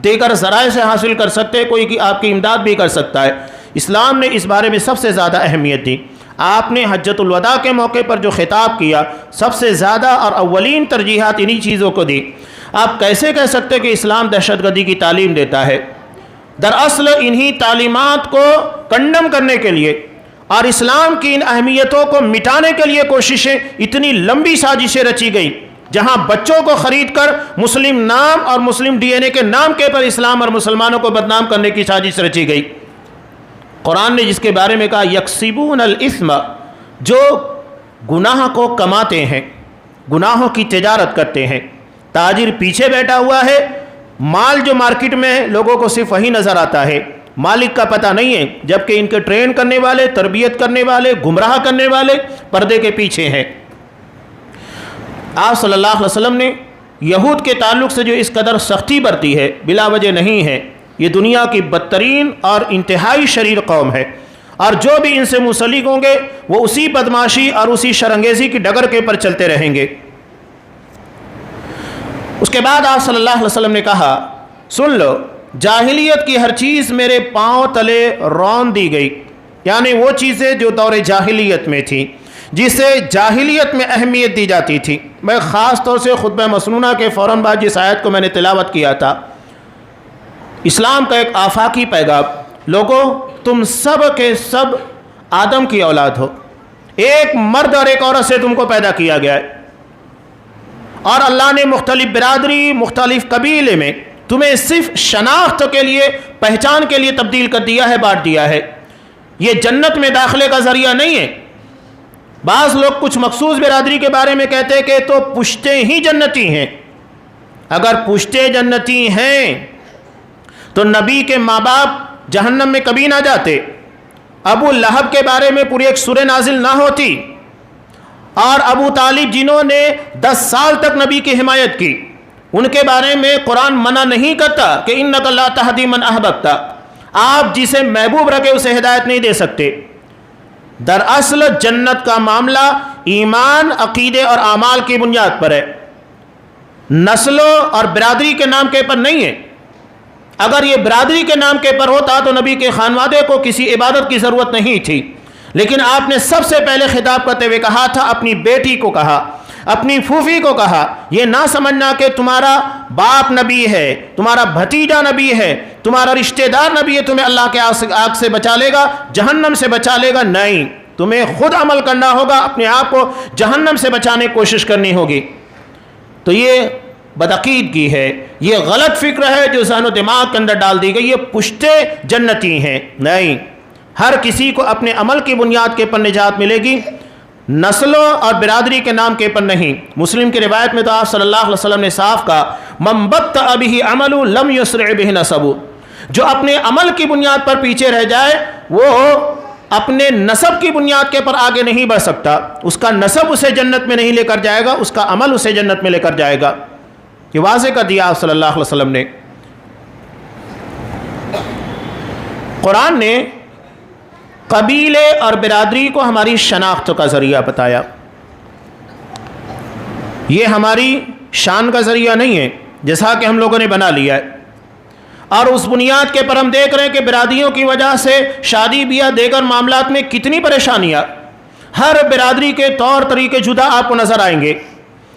دیگر ذرائع سے حاصل کر سکتے ہیں، کوئی آپ کی امداد بھی کر سکتا ہے۔ اسلام نے اس بارے میں سب سے زیادہ اہمیت دی۔ آپ نے حجۃ الوداع کے موقع پر جو خطاب کیا، سب سے زیادہ اور اولین ترجیحات انہی چیزوں کو دی۔ آپ کیسے کہہ سکتے کہ اسلام دہشت گردی کی تعلیم دیتا ہے؟ دراصل انہی تعلیمات کو کنڈم کرنے کے لیے اور اسلام کی ان اہمیتوں کو مٹانے کے لیے کوششیں، اتنی لمبی سازشیں رچی گئی، جہاں بچوں کو خرید کر مسلم نام اور مسلم ڈی این اے کے نام کے پر اسلام اور مسلمانوں کو بدنام کرنے کی سازش رچی گئی۔ قرآن نے جس کے بارے میں کہا یکسبون الاثم، جو گناہ کو کماتے ہیں، گناہوں کی تجارت کرتے ہیں۔ تاجر پیچھے بیٹھا ہوا ہے، مال جو مارکیٹ میں لوگوں کو صرف وہی نظر آتا ہے، مالک کا پتہ نہیں ہے، جبکہ ان کے ٹرین کرنے والے، تربیت کرنے والے، گمراہ کرنے والے پردے کے پیچھے ہیں۔ آپ صلی اللہ علیہ وسلم نے یہود کے تعلق سے جو اس قدر سختی برتی ہے، بلا وجہ نہیں ہے۔ یہ دنیا کی بدترین اور انتہائی شریر قوم ہے، اور جو بھی ان سے منسلک ہوں گے وہ اسی بدماشی اور اسی شرانگیزی کی ڈگر کے پر چلتے رہیں گے۔ اس کے بعد آپ صلی اللہ علیہ وسلم نے کہا سن لو، جاہلیت کی ہر چیز میرے پاؤں تلے رون دی گئی، یعنی وہ چیزیں جو دور جاہلیت میں تھیں، جسے جاہلیت میں اہمیت دی جاتی تھی۔ میں خاص طور سے خطبہ مسنونہ کے فوراً بعد جس آیت کو میں نے تلاوت کیا تھا، اسلام کا ایک آفاقی پیغام، لوگوں تم سب کے سب آدم کی اولاد ہو، ایک مرد اور ایک عورت سے تم کو پیدا کیا گیا ہے، اور اللہ نے مختلف برادری، مختلف قبیلے میں تمہیں صرف شناخت کے لیے، پہچان کے لیے تبدیل کر دیا ہے، بانٹ دیا ہے۔ یہ جنت میں داخلے کا ذریعہ نہیں ہے۔ بعض لوگ کچھ مخصوص برادری کے بارے میں کہتے ہیں کہ تو پشتے ہی جنتی ہیں۔ اگر پشتے جنتی ہیں تو نبی کے ماں باپ جہنم میں کبھی نہ جاتے، ابو لہب کے بارے میں پوری ایک سورہ نازل نہ ہوتی، اور ابو طالب جنہوں نے 10 سال تک نبی کی حمایت کی، ان کے بارے میں قرآن منع نہیں کرتا کہ انک لا تہدی من احببت، آپ جسے محبوب رکھے اسے ہدایت نہیں دے سکتے۔ دراصل جنت کا معاملہ ایمان، عقیدے اور اعمال کی بنیاد پر ہے، نسلوں اور برادری کے نام کے پر نہیں ہے۔ اگر یہ برادری کے نام کے پر ہوتا تو نبی کے خانوادے کو کسی عبادت کی ضرورت نہیں تھی، لیکن آپ نے سب سے پہلے خطاب کرتے ہوئے کہا تھا، اپنی بیٹی کو کہا، اپنی پھوپھی کو کہا، یہ نہ سمجھنا کہ تمہارا باپ نبی ہے، تمہارا بھتیجا نبی ہے، تمہارا رشتہ دار نبی ہے، تمہیں اللہ کے آگ سے بچا لے گا، جہنم سے بچا لے گا۔ نہیں، تمہیں خود عمل کرنا ہوگا، اپنے آپ کو جہنم سے بچانے کی کوشش کرنی ہوگی۔ تو یہ بدعقیدگی ہے، یہ غلط فکر ہے جو ذہن و دماغ کے اندر ڈال دی گئی، یہ پشتے جنتی ہیں۔ نہیں، ہر کسی کو اپنے عمل کی بنیاد کے پر نجات ملے گی، نسلوں اور برادری کے نام کے پر نہیں۔ مسلم کی روایت میں تو آپ صلی اللہ علیہ وسلم نے صاف کہا من بطأ بہ عمل لم یسرع بہ نسب، جو اپنے عمل کی بنیاد پر پیچھے رہ جائے وہ اپنے نسب کی بنیاد کے پر آگے نہیں بڑھ سکتا، اس کا نسب اسے جنت میں نہیں لے کر جائے گا، اس کا عمل اسے جنت میں لے کر جائے گا۔ یہ واضح کر دیا آپ صلی اللہ علیہ وسلم نے۔ قرآن نے قبیلے اور برادری کو ہماری شناخت کا ذریعہ بتایا، یہ ہماری شان کا ذریعہ نہیں ہے جیسا کہ ہم لوگوں نے بنا لیا ہے، اور اس بنیاد کے پر ہم دیکھ رہے ہیں کہ برادریوں کی وجہ سے شادی بیاہ دیگر معاملات میں کتنی پریشانیاں، ہر برادری کے طور طریقے جدا آپ کو نظر آئیں گے،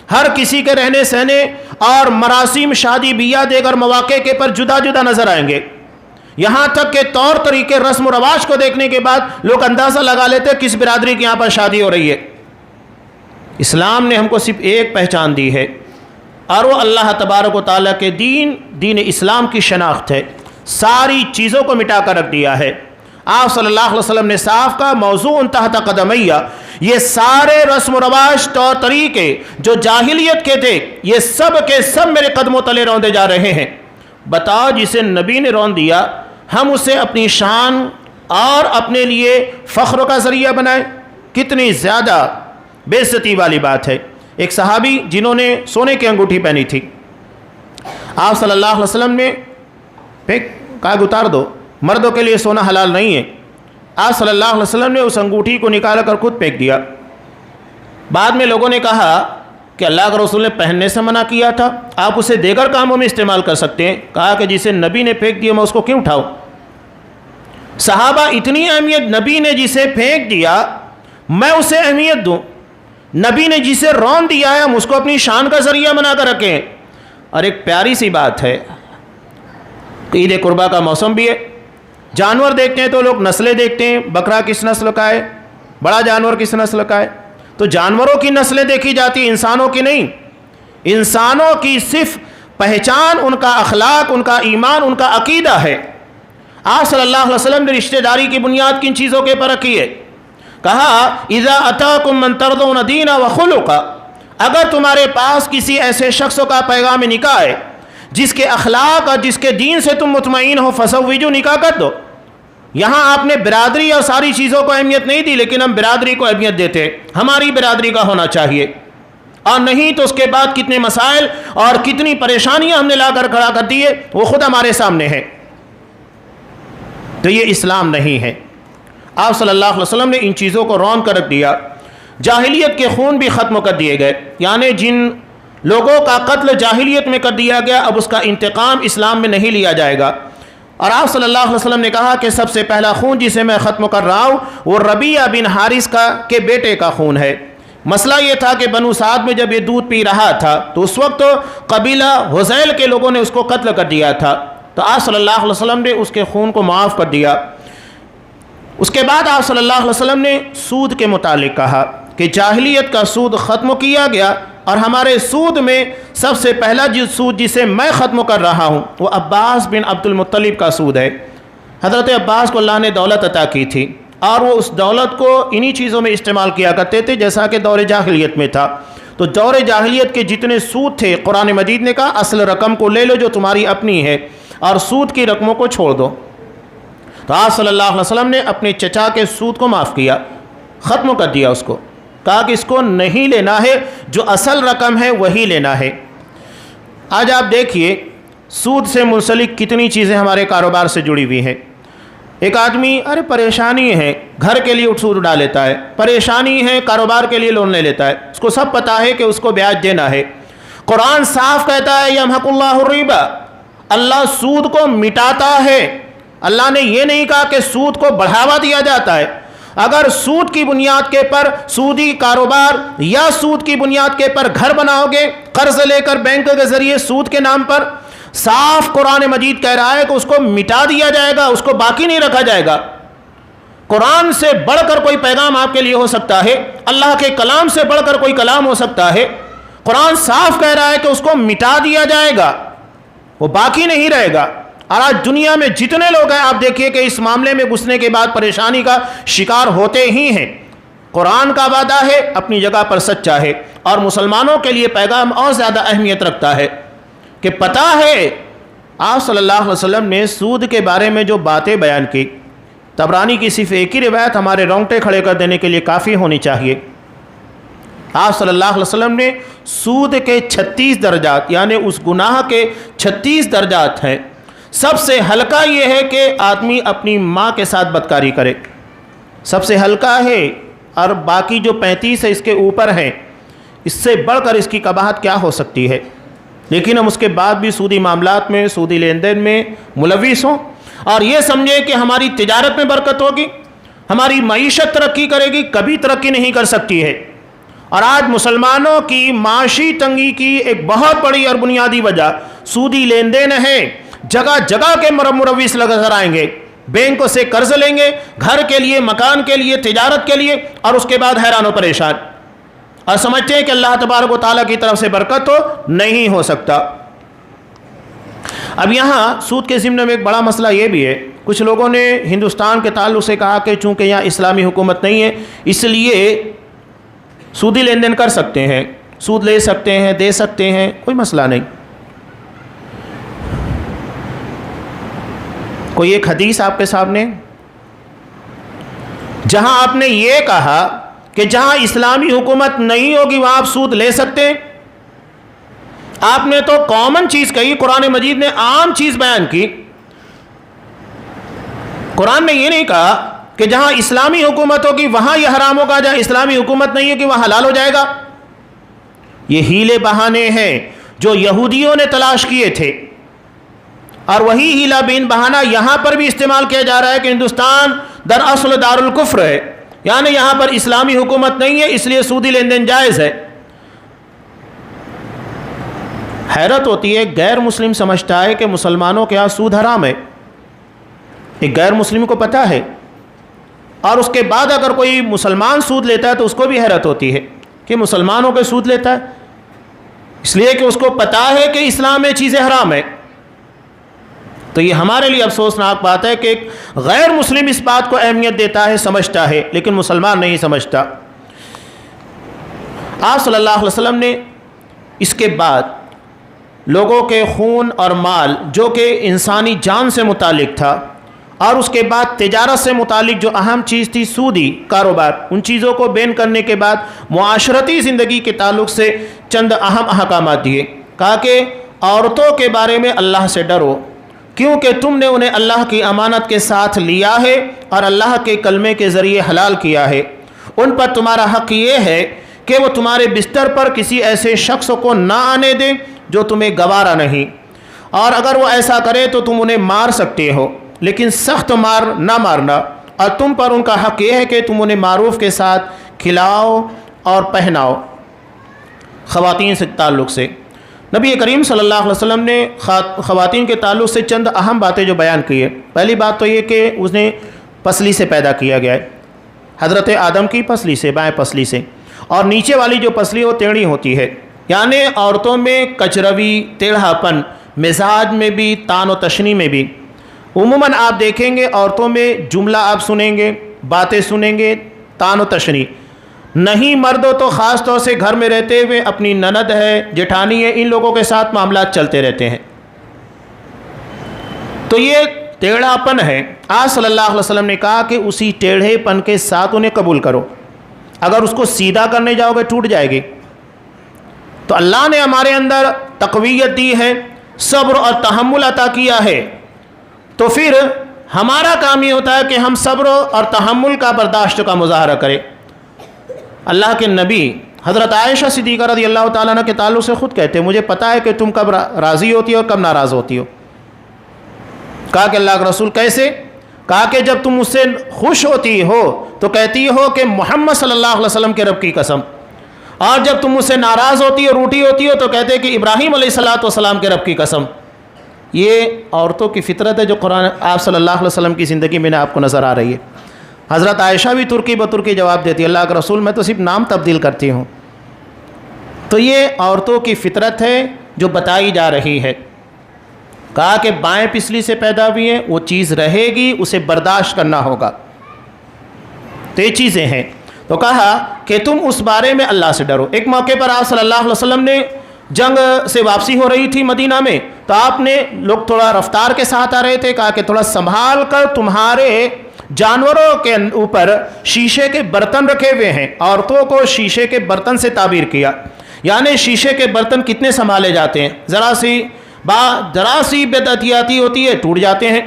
ہر کسی کے رہنے سہنے اور مراسم شادی بیاہ دیگر مواقع کے پر جدا جدا نظر آئیں گے، یہاں تک کہ طور طریقے رسم و رواج کو دیکھنے کے بعد لوگ اندازہ لگا لیتے ہیں کس برادری کے یہاں پر شادی ہو رہی ہے۔ اسلام نے ہم کو صرف ایک پہچان دی ہے، اور وہ اللہ تبارک و تعالیٰ کے دین اسلام کی شناخت ہے، ساری چیزوں کو مٹا کر رکھ دیا ہے۔ آپ صلی اللہ علیہ وسلم نے صاف کہا موضوع تحت قدمیہ، یہ سارے رسم و رواج طور طریقے جو جاہلیت کے تھے یہ سب کے سب میرے قدموں تلے روندے جا رہے ہیں۔ بتاؤ جسے نبی نے رون دیا ہم اسے اپنی شان اور اپنے لیے فخر کا ذریعہ بنائے، کتنی زیادہ بے عزتی والی بات ہے۔ ایک صحابی جنہوں نے سونے کی انگوٹھی پہنی تھی، آپ صلی اللہ علیہ وسلم نے کہا اتار دو، مردوں کے لیے سونا حلال نہیں ہے۔ آپ صلی اللہ علیہ وسلم نے اس انگوٹھی کو نکال کر خود پھینک دیا۔ بعد میں لوگوں نے کہا کہ اللہ کے رسول نے پہننے سے منع کیا تھا، آپ اسے دیگر کاموں میں استعمال کر سکتے ہیں۔ کہا کہ جسے نبی نے پھینک دیا میں اس کو کیوں اٹھاؤں؟ صحابہ اتنی اہمیت، نبی نے جسے پھینک دیا میں اسے اہمیت دوں، نبی نے جسے رون دیا ہے ہم اس کو اپنی شان کا ذریعہ بنا کر رکھیں۔ اور ایک پیاری سی بات ہے، عید قربہ کا موسم بھی ہے، جانور دیکھتے ہیں تو لوگ نسلیں دیکھتے ہیں، بکرا کس نسل کا ہے، بڑا جانور کس نسل کا ہے، تو جانوروں کی نسلیں دیکھی جاتی ہیں، انسانوں کی نہیں۔ انسانوں کی صرف پہچان ان کا اخلاق، ان کا ایمان، ان کا عقیدہ ہے۔ آپ صلی اللہ علیہ وسلم نے رشتہ داری کی بنیاد کن چیزوں کے پر رکھی ہے؟ کہا اذا اتاکم من ترضون دینا وخلقا، اگر تمہارے پاس کسی ایسے شخص کا پیغام نکاح ہے جس کے اخلاق اور جس کے دین سے تم مطمئن ہو فزوجوا، نکاح کر دو۔ یہاں آپ نے برادری اور ساری چیزوں کو اہمیت نہیں دی، لیکن ہم برادری کو اہمیت دیتے ہیں، ہماری برادری کا ہونا چاہیے، اور نہیں تو اس کے بعد کتنے مسائل اور کتنی پریشانیاں ہم نے لا کر کھڑا کر دیے وہ خود ہمارے سامنے ہے۔ تو یہ اسلام نہیں ہے۔ آپ صلی اللہ علیہ وسلم نے ان چیزوں کو رون کر رکھ دیا۔ جاہلیت کے خون بھی ختم کر دیے گئے، یعنی جن لوگوں کا قتل جاہلیت میں کر دیا گیا اب اس کا انتقام اسلام میں نہیں لیا جائے گا۔ اور آپ صلی اللہ علیہ وسلم نے کہا کہ سب سے پہلا خون جسے میں ختم کر رہا ہوں وہ ربیعہ بن حارث کے بیٹے کا خون ہے۔ مسئلہ یہ تھا کہ بنو سعد میں جب یہ دودھ پی رہا تھا تو اس وقت قبیلہ حذیل کے لوگوں نے اس کو قتل کر دیا تھا، تو آپ صلی اللہ علیہ وسلم نے اس کے خون کو معاف کر دیا۔ اس کے بعد آپ صلی اللہ علیہ وسلم نے سود کے متعلق کہا کہ جاہلیت کا سود ختم کیا گیا، اور ہمارے سود میں سب سے پہلا سود جسے میں ختم کر رہا ہوں وہ عباس بن عبد المطلب کا سود ہے۔ حضرت عباس کو اللہ نے دولت عطا کی تھی اور وہ اس دولت کو انہی چیزوں میں استعمال کیا کرتے تھے جیسا کہ دور جاہلیت میں تھا۔ تو دور جاہلیت کے جتنے سود تھے قرآن مجید نے کہا اصل رقم کو لے لو جو تمہاری اپنی ہے اور سود کی رقموں کو چھوڑ دو۔ تو آپ صلی اللہ علیہ وسلم نے اپنے چچا کے سود کو معاف کیا، ختم کر دیا، اس کو کہا کہ اس کو نہیں لینا ہے، جو اصل رقم ہے وہی لینا ہے۔ آج آپ دیکھیے سود سے منسلک کتنی چیزیں ہمارے کاروبار سے جڑی ہوئی ہیں۔ ایک آدمی پریشانی ہے گھر کے لیے سود اٹھا لیتا ہے، پریشانی ہے کاروبار کے لیے لون لے لیتا ہے، اس کو سب پتہ ہے کہ اس کو بیاج دینا ہے۔ قرآن صاف کہتا ہے یمحق اللہ الربا، اللہ سود کو مٹاتا ہے۔ اللہ نے یہ نہیں کہا کہ سود کو بڑھاوا دیا جاتا ہے۔ اگر سود کی بنیاد کے پر سودی کاروبار یا سود کی بنیاد کے پر گھر بناؤ گے قرض لے کر بینک کے ذریعے سود کے نام پر، صاف قرآن مجید کہہ رہا ہے کہ اس کو مٹا دیا جائے گا، اس کو باقی نہیں رکھا جائے گا۔ قرآن سے بڑھ کر کوئی پیغام آپ کے لیے ہو سکتا ہے، اللہ کے کلام سے بڑھ کر کوئی کلام ہو سکتا ہے۔ قرآن صاف کہہ رہا ہے کہ اس کو مٹا دیا جائے گا، وہ باقی نہیں رہے گا۔ اور آج دنیا میں جتنے لوگ ہیں آپ دیکھیے کہ اس معاملے میں گھسنے کے بعد پریشانی کا شکار ہوتے ہی ہیں۔ قرآن کا وعدہ ہے، اپنی جگہ پر سچا ہے، اور مسلمانوں کے لیے پیغام اور زیادہ اہمیت رکھتا ہے کہ پتہ ہے آپ صلی اللہ علیہ وسلم نے سود کے بارے میں جو باتیں بیان کی، طبرانی کی صرف ایک ہی روایت ہمارے رونگٹے کھڑے کر دینے کے لیے کافی ہونی چاہیے۔ آپ صلی اللہ علیہ وسلم نے سود کے 36 درجات، یعنی اس گناہ کے 36 درجات ہیں۔ سب سے ہلکا یہ ہے کہ آدمی اپنی ماں کے ساتھ بدکاری کرے، سب سے ہلکا ہے، اور باقی جو 35 ہے اس کے اوپر ہیں۔ اس سے بڑھ کر اس کی قباحت کیا ہو سکتی ہے؟ لیکن ہم اس کے بعد بھی سودی معاملات میں، سودی لین دین میں ملوث ہوں اور یہ سمجھے کہ ہماری تجارت میں برکت ہوگی، ہماری معیشت ترقی کرے گی، کبھی ترقی نہیں کر سکتی ہے۔ اور آج مسلمانوں کی معاشی تنگی کی ایک بہت بڑی اور بنیادی وجہ سودی لین دین ہے۔ جگہ جگہ کے مروث نظر آئیں گے، بینکوں سے قرض لیں گے گھر کے لیے، مکان کے لیے، تجارت کے لیے، اور اس کے بعد حیران و پریشان، اور سمجھتے ہیں کہ اللہ تبارک و تعالیٰ کی طرف سے برکت تو نہیں ہو سکتا۔ اب یہاں سود کے ضمن میں ایک بڑا مسئلہ یہ بھی ہے کچھ لوگوں نے ہندوستان کے تعلق سے کہا کہ چونکہ یہاں اسلامی حکومت نہیں ہے اس لیے سودی لین دین کر سکتے ہیں، سود لے سکتے ہیں، دے سکتے ہیں، کوئی مسئلہ نہیں۔ کوئی ایک حدیث آپ کے سامنے جہاں آپ نے یہ کہا کہ جہاں اسلامی حکومت نہیں ہوگی وہاں آپ سود لے سکتے ہیں، آپ نے تو کامن چیز کہی، قرآن مجید نے عام چیز بیان کی۔ قرآن نے یہ نہیں کہا کہ جہاں اسلامی حکومت ہوگی وہاں یہ حرام ہوگا، جہاں اسلامی حکومت نہیں ہوگی وہاں حلال ہو جائے گا۔ یہ ہیلے بہانے ہیں جو یہودیوں نے تلاش کیے تھے، اور وہی ہیلا بین بہانہ یہاں پر بھی استعمال کیا جا رہا ہے کہ ہندوستان دراصل دار الکفر ہے، یعنی یہاں پر اسلامی حکومت نہیں ہے اس لیے سودی لین دین جائز ہے۔ حیرت ہوتی ہے، غیر مسلم سمجھتا ہے کہ مسلمانوں کے ہاں سود حرام ہے، ایک غیر مسلم کو پتہ ہے، اور اس کے بعد اگر کوئی مسلمان سود لیتا ہے تو اس کو بھی حیرت ہوتی ہے کہ مسلمانوں کے سود لیتا ہے، اس لیے کہ اس کو پتہ ہے کہ اسلام میں چیزیں حرام ہے۔ تو یہ ہمارے لیے افسوسناک بات ہے کہ ایک غیر مسلم اس بات کو اہمیت دیتا ہے، سمجھتا ہے، لیکن مسلمان نہیں سمجھتا۔ آپ صلی اللہ علیہ وسلم نے اس کے بعد لوگوں کے خون اور مال جو کہ انسانی جان سے متعلق تھا، اور اس کے بعد تجارت سے متعلق جو اہم چیز تھی سودی کاروبار، ان چیزوں کو بین کرنے کے بعد معاشرتی زندگی کے تعلق سے چند اہم احکامات دیے۔ کہا کہ عورتوں کے بارے میں اللہ سے ڈرو، کیونکہ تم نے انہیں اللہ کی امانت کے ساتھ لیا ہے اور اللہ کے کلمے کے ذریعے حلال کیا ہے۔ ان پر تمہارا حق یہ ہے کہ وہ تمہارے بستر پر کسی ایسے شخص کو نہ آنے دیں جو تمہیں گوارا نہیں، اور اگر وہ ایسا کرے تو تم انہیں مار سکتے ہو، لیکن سخت مار نہ مارنا، اور تم پر ان کا حق یہ ہے کہ تم انہیں معروف کے ساتھ کھلاؤ اور پہناؤ۔ خواتین سے تعلق سے نبی کریم صلی اللہ علیہ وسلم نے خواتین کے تعلق سے چند اہم باتیں جو بیان کی ہے۔ پہلی بات تو یہ کہ اس نے پسلی سے پیدا کیا گیا ہے، حضرت آدم کی پسلی سے، بائیں پسلی سے، اور نیچے والی جو پسلی وہ ٹیڑھی ہوتی ہے، یعنی عورتوں میں کچروی، ٹیڑھاپن، مزاج میں بھی، تان و تشنی میں بھی۔ عموماً آپ دیکھیں گے عورتوں میں جملہ آپ سنیں گے، باتیں سنیں گے، تان و تشنی نہیں۔ مرد تو خاص طور سے گھر میں رہتے ہوئے اپنی نند ہے، جٹھانی ہے، ان لوگوں کے ساتھ معاملات چلتے رہتے ہیں، تو یہ ٹیڑھا پن ہے۔ آج صلی اللہ علیہ وسلم نے کہا کہ اسی ٹیڑھے پن کے ساتھ انہیں قبول کرو، اگر اس کو سیدھا کرنے جاؤ گے ٹوٹ جائے گی۔ تو اللہ نے ہمارے اندر تقویت دی ہے، صبر اور تحمل عطا کیا ہے، تو پھر ہمارا کام یہ ہوتا ہے کہ ہم صبر اور تحمل کا، برداشت کا مظاہرہ کریں۔ اللہ کے نبی حضرت عائشہ صدیقہ رضی اللہ تعالیٰ عنہ کے تعلق سے خود کہتے ہیں، مجھے پتہ ہے کہ تم کب راضی ہوتی ہو اور کب ناراض ہوتی ہو۔ کہا کہ اللہ کے رسول کیسے؟ کہا کہ جب تم مجھ سے خوش ہوتی ہو تو کہتی ہو کہ محمد صلی اللہ علیہ وسلم کے رب کی قسم، اور جب تم مجھ سے ناراض ہوتی ہو، روٹی ہوتی ہو تو کہتے کہ ابراہیم علیہ السلام کے رب کی قسم۔ یہ عورتوں کی فطرت ہے جو قرآن آپ صلی اللہ علیہ وسلم کی زندگی میں آپ کو نظر آ رہی ہے۔ حضرت عائشہ بھی ترکی بترکی جواب دیتی ہے، اللہ کے رسول میں تو صرف نام تبدیل کرتی ہوں۔ تو یہ عورتوں کی فطرت ہے جو بتائی جا رہی ہے۔ کہا کہ بائیں پسلی سے پیدا ہوئی ہے، وہ چیز رہے گی، اسے برداشت کرنا ہوگا۔ تو یہ چیزیں ہیں، تو کہا کہ تم اس بارے میں اللہ سے ڈرو۔ ایک موقع پر آپ صلی اللہ علیہ وسلم نے جنگ سے واپسی ہو رہی تھی مدینہ میں، تو آپ نے لوگ تھوڑا رفتار کے ساتھ آ رہے تھے، کہا کہ تھوڑا سنبھال کر، تمہارے جانوروں کے اوپر شیشے کے برتن رکھے ہوئے ہیں۔ عورتوں کو شیشے کے برتن سے تعبیر کیا، یعنی شیشے کے برتن کتنے سنبھالے جاتے ہیں، ذرا سی بدعتیاتی ہوتی ہے ٹوٹ جاتے ہیں۔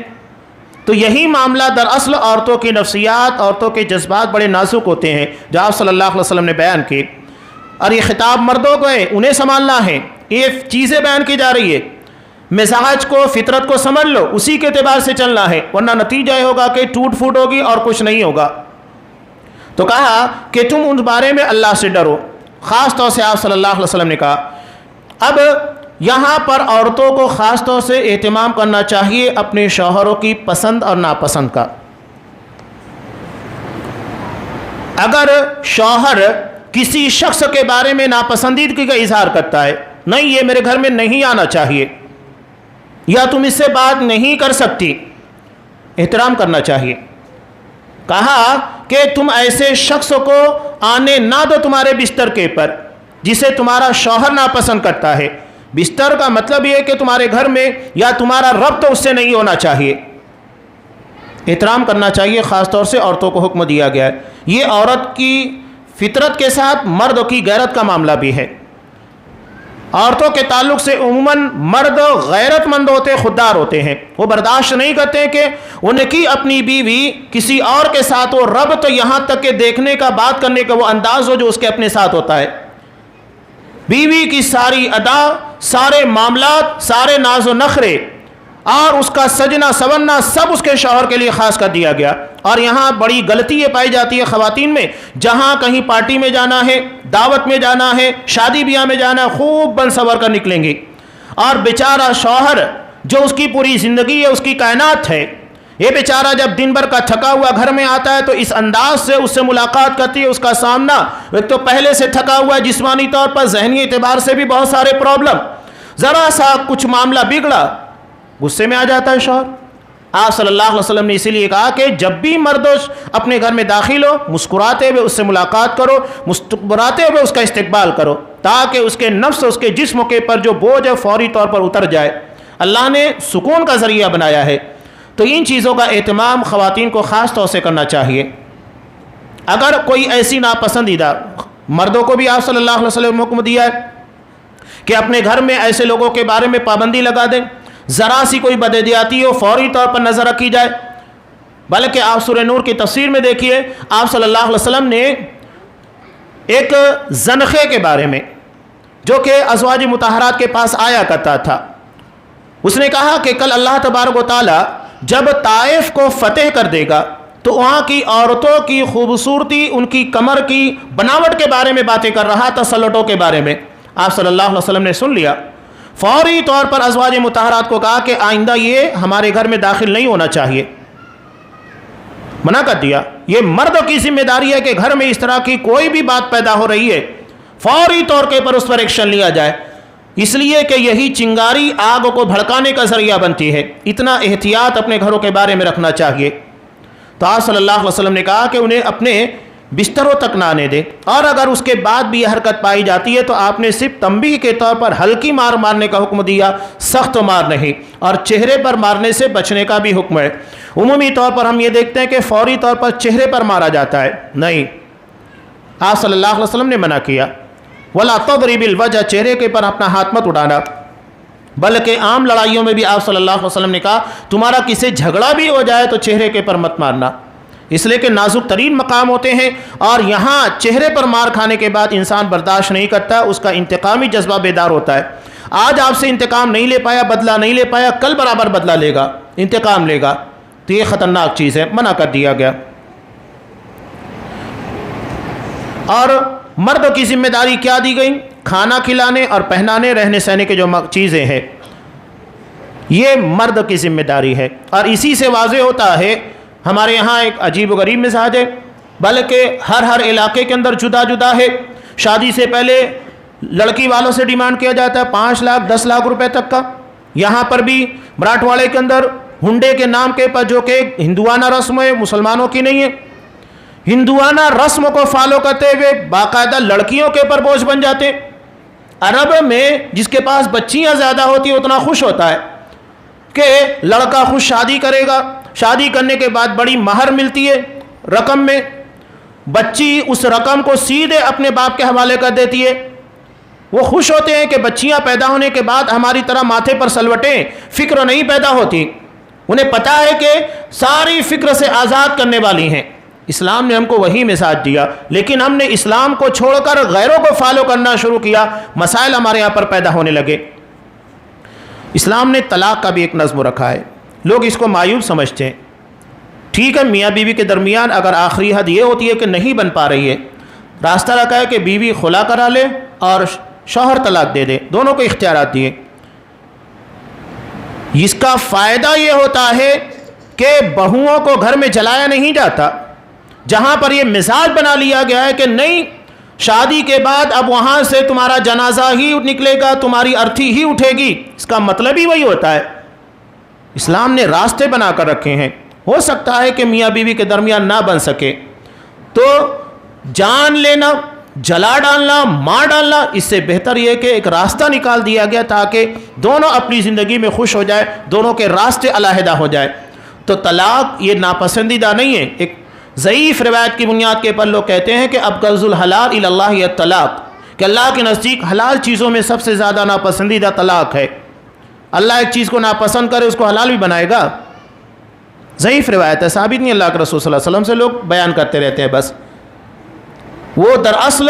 تو یہی معاملہ دراصل عورتوں کی نفسیات، عورتوں کے جذبات بڑے نازک ہوتے ہیں جو آپ صلی اللہ علیہ وسلم نے بیان کی، اور یہ خطاب مردوں کو ہے، انہیں سنبھالنا ہے۔ یہ چیزیں بیان کی جا رہی ہے، مزاج کو، فطرت کو سمجھ لو، اسی کے اعتبار سے چلنا ہے، ورنہ نتیجہ یہ ہوگا کہ ٹوٹ پھوٹ ہوگی اور کچھ نہیں ہوگا۔ تو کہا کہ تم ان بارے میں اللہ سے ڈرو، خاص طور سے آپ صلی اللہ علیہ وسلم نے کہا۔ اب یہاں پر عورتوں کو خاص طور سے اہتمام کرنا چاہیے اپنے شوہروں کی پسند اور ناپسند کا۔ اگر شوہر کسی شخص کے بارے میں ناپسندیدگی کا اظہار کرتا ہے، نہیں یہ میرے گھر میں نہیں آنا چاہیے، یا تم اس سے بات نہیں کر سکتی، احترام کرنا چاہیے. کہا کہ تم ایسے شخص کو آنے نہ دو تمہارے بستر کے پر جسے تمہارا شوہر ناپسند کرتا ہے. بستر کا مطلب یہ ہے کہ تمہارے گھر میں یا تمہارا ربط اس سے نہیں ہونا چاہیے. احترام کرنا چاہیے. خاص طور سے عورتوں کو حکم دیا گیا ہے. یہ عورت کی فطرت کے ساتھ مرد کی غیرت کا معاملہ بھی ہے. عورتوں کے تعلق سے عموماً مرد غیرت مند ہوتے، خوددار ہوتے ہیں. وہ برداشت نہیں کرتے کہ ان کی اپنی بیوی کسی اور کے ساتھ ہو، ربط یہاں تک کہ دیکھنے کا، بات کرنے کا وہ انداز ہو جو اس کے اپنے ساتھ ہوتا ہے. بیوی کی ساری ادا، سارے معاملات، سارے ناز و نخرے اور اس کا سجنا سورنا سب اس کے شوہر کے لیے خاص کر دیا گیا. اور یہاں بڑی غلطی یہ پائی جاتی ہے خواتین میں، جہاں کہیں پارٹی میں جانا ہے، دعوت میں جانا ہے، شادی بیاہ میں جانا ہے، خوب بن سور کر نکلیں گی. اور بیچارہ شوہر جو اس کی پوری زندگی ہے، اس کی کائنات ہے، یہ بیچارہ جب دن بھر کا تھکا ہوا گھر میں آتا ہے تو اس انداز سے اس سے ملاقات کرتی ہے. اس کا سامنا ایک تو پہلے سے تھکا ہوا ہے جسمانی طور پر، ذہنی اعتبار سے بھی بہت سارے پرابلم، ذرا سا کچھ معاملہ بگڑا غصے میں آ جاتا ہے شوہر. آپ صلی اللہ علیہ وسلم نے اسی لیے کہا کہ جب بھی مرد اپنے گھر میں داخل ہو، مسکراتے ہوئے اس سے ملاقات کرو، مسکراتے ہوئے اس کا استقبال کرو، تاکہ اس کے نفس، اس کے جسم کے پر جو بوجھ ہے فوری طور پر اتر جائے. اللہ نے سکون کا ذریعہ بنایا ہے. تو ان چیزوں کا اہتمام خواتین کو خاص طور سے کرنا چاہیے. اگر کوئی ایسی ناپسندیدہ، مردوں کو بھی آپ صلی اللہ علیہ وسلم نے حکم دیا ہے کہ اپنے گھر میں ایسے لوگوں کے بارے میں پابندی لگا دیں، ذرا سی کوئی بدعتیاتی ہو فوری طور پر نظر رکھی جائے. بلکہ آپ سورہ نور کی تفسیر میں دیکھیے، آپ صلی اللہ علیہ وسلم نے ایک زنخے کے بارے میں جو کہ ازواج مطہرات کے پاس آیا کرتا تھا، اس نے کہا کہ کل اللہ تبارک و تعالی جب طائف کو فتح کر دے گا تو وہاں کی عورتوں کی خوبصورتی، ان کی کمر کی بناوٹ کے بارے میں باتیں کر رہا تھا، سلوٹوں کے بارے میں. آپ صلی اللہ علیہ وسلم نے سن لیا، فوری طور پر ازواج مطہرات کو کہا کہ آئندہ یہ ہمارے گھر میں داخل نہیں ہونا چاہیے، منع کر دیا. یہ مرد کی ذمہ داری ہے کہ گھر میں اس طرح کی کوئی بھی بات پیدا ہو رہی ہے فوری طور کے پر اس پر ایکشن لیا جائے، اس لیے کہ یہی چنگاری آگ کو بھڑکانے کا ذریعہ بنتی ہے. اتنا احتیاط اپنے گھروں کے بارے میں رکھنا چاہیے. تو آپ صلی اللہ علیہ وسلم نے کہا کہ انہیں اپنے بستروں تک نہ آنے دے، اور اگر اس کے بعد بھی یہ حرکت پائی جاتی ہے تو آپ نے صرف تنبیہ کے طور پر ہلکی مار مارنے کا حکم دیا، سخت مار نہیں. اور چہرے پر مارنے سے بچنے کا بھی حکم ہے. عمومی طور پر ہم یہ دیکھتے ہیں کہ فوری طور پر چہرے پر مارا جاتا ہے، نہیں، آپ صلی اللہ علیہ وسلم نے منع کیا. ولا تضرب الوجہ، چہرے کے پر اپنا ہاتھ مت اٹھانا. بلکہ عام لڑائیوں میں بھی آپ صلی اللہ علیہ وسلم نے کہا تمہارا کسی جھگڑا بھی ہو جائے تو چہرے کے پر مت مارنا، اس لیے کہ نازک ترین مقام ہوتے ہیں، اور یہاں چہرے پر مار کھانے کے بعد انسان برداشت نہیں کرتا، اس کا انتقامی جذبہ بیدار ہوتا ہے. آج آپ سے انتقام نہیں لے پایا، بدلہ نہیں لے پایا، کل برابر بدلہ لے گا، انتقام لے گا. تو یہ خطرناک چیز ہے، منع کر دیا گیا. اور مرد کی ذمہ داری کیا دی گئی؟ کھانا کھلانے اور پہنانے، رہنے سہنے کے جو چیزیں ہیں، یہ مرد کی ذمہ داری ہے. اور اسی سے واضح ہوتا ہے، ہمارے یہاں ایک عجیب و غریب مزاج ہے، بلکہ ہر علاقے کے اندر جدا جدا ہے. شادی سے پہلے لڑکی والوں سے ڈیمانڈ کیا جاتا ہے 5 لاکھ 10 لاکھ روپے تک کا. یہاں پر بھی مراٹھواڑے کے اندر ہنڈے کے نام کے پر، جو کہ ہندوانہ رسم ہے، مسلمانوں کی نہیں ہے، ہندوانہ رسم کو فالو کرتے ہوئے باقاعدہ لڑکیوں کے پر بوجھ بن جاتے. عرب میں جس کے پاس بچیاں زیادہ ہوتی ہیں اتنا خوش ہوتا ہے کہ لڑکا خوش شادی کرے گا، شادی کرنے کے بعد بڑی مہر ملتی ہے رقم میں، بچی اس رقم کو سیدھے اپنے باپ کے حوالے کر دیتی ہے. وہ خوش ہوتے ہیں کہ بچیاں پیدا ہونے کے بعد ہماری طرح ماتھے پر سلوٹیں، فکر نہیں پیدا ہوتی. انہیں پتہ ہے کہ ساری فکر سے آزاد کرنے والی ہیں. اسلام نے ہم کو وہی مزاج دیا، لیکن ہم نے اسلام کو چھوڑ کر غیروں کو فالو کرنا شروع کیا، مسائل ہمارے یہاں پر پیدا ہونے لگے. اسلام نے طلاق کا بھی ایک نظم رکھا ہے، لوگ اس کو معیوب سمجھتے ہیں. ٹھیک ہے، میاں بیوی کے درمیان اگر آخری حد یہ ہوتی ہے کہ نہیں بن پا رہی ہے، راستہ رکھا ہے کہ بیوی خلا کرا لے اور شوہر طلاق دے دے، دونوں کو اختیارات دیے. اس کا فائدہ یہ ہوتا ہے کہ بہوؤں کو گھر میں جلایا نہیں جاتا. جہاں پر یہ مزاج بنا لیا گیا ہے کہ نہیں، شادی کے بعد اب وہاں سے تمہارا جنازہ ہی نکلے گا، تمہاری ارتھی ہی اٹھے گی، اس کا مطلب ہی وہی ہوتا ہے. اسلام نے راستے بنا کر رکھے ہیں، ہو سکتا ہے کہ میاں بیوی کے درمیان نہ بن سکے، تو جان لینا، جلا ڈالنا، مار ڈالنا، اس سے بہتر یہ کہ ایک راستہ نکال دیا گیا تاکہ دونوں اپنی زندگی میں خوش ہو جائے، دونوں کے راستے علیحدہ ہو جائے۔ تو طلاق یہ ناپسندیدہ نہیں ہے۔ ایک ضعیف روایت کی بنیاد کے پر لوگ کہتے ہیں کہ ابغض الحلال الی اللہ الطلاق، کہ اللہ کے نزدیک حلال چیزوں میں سب سے زیادہ ناپسندیدہ طلاق ہے۔ اللہ ایک چیز کو ناپسند کرے اس کو حلال بھی بنائے گا؟ ضعیف روایت ہے، ثابت نہیں اللہ کے رسول صلی اللہ علیہ وسلم سے، لوگ بیان کرتے رہتے ہیں بس۔ وہ دراصل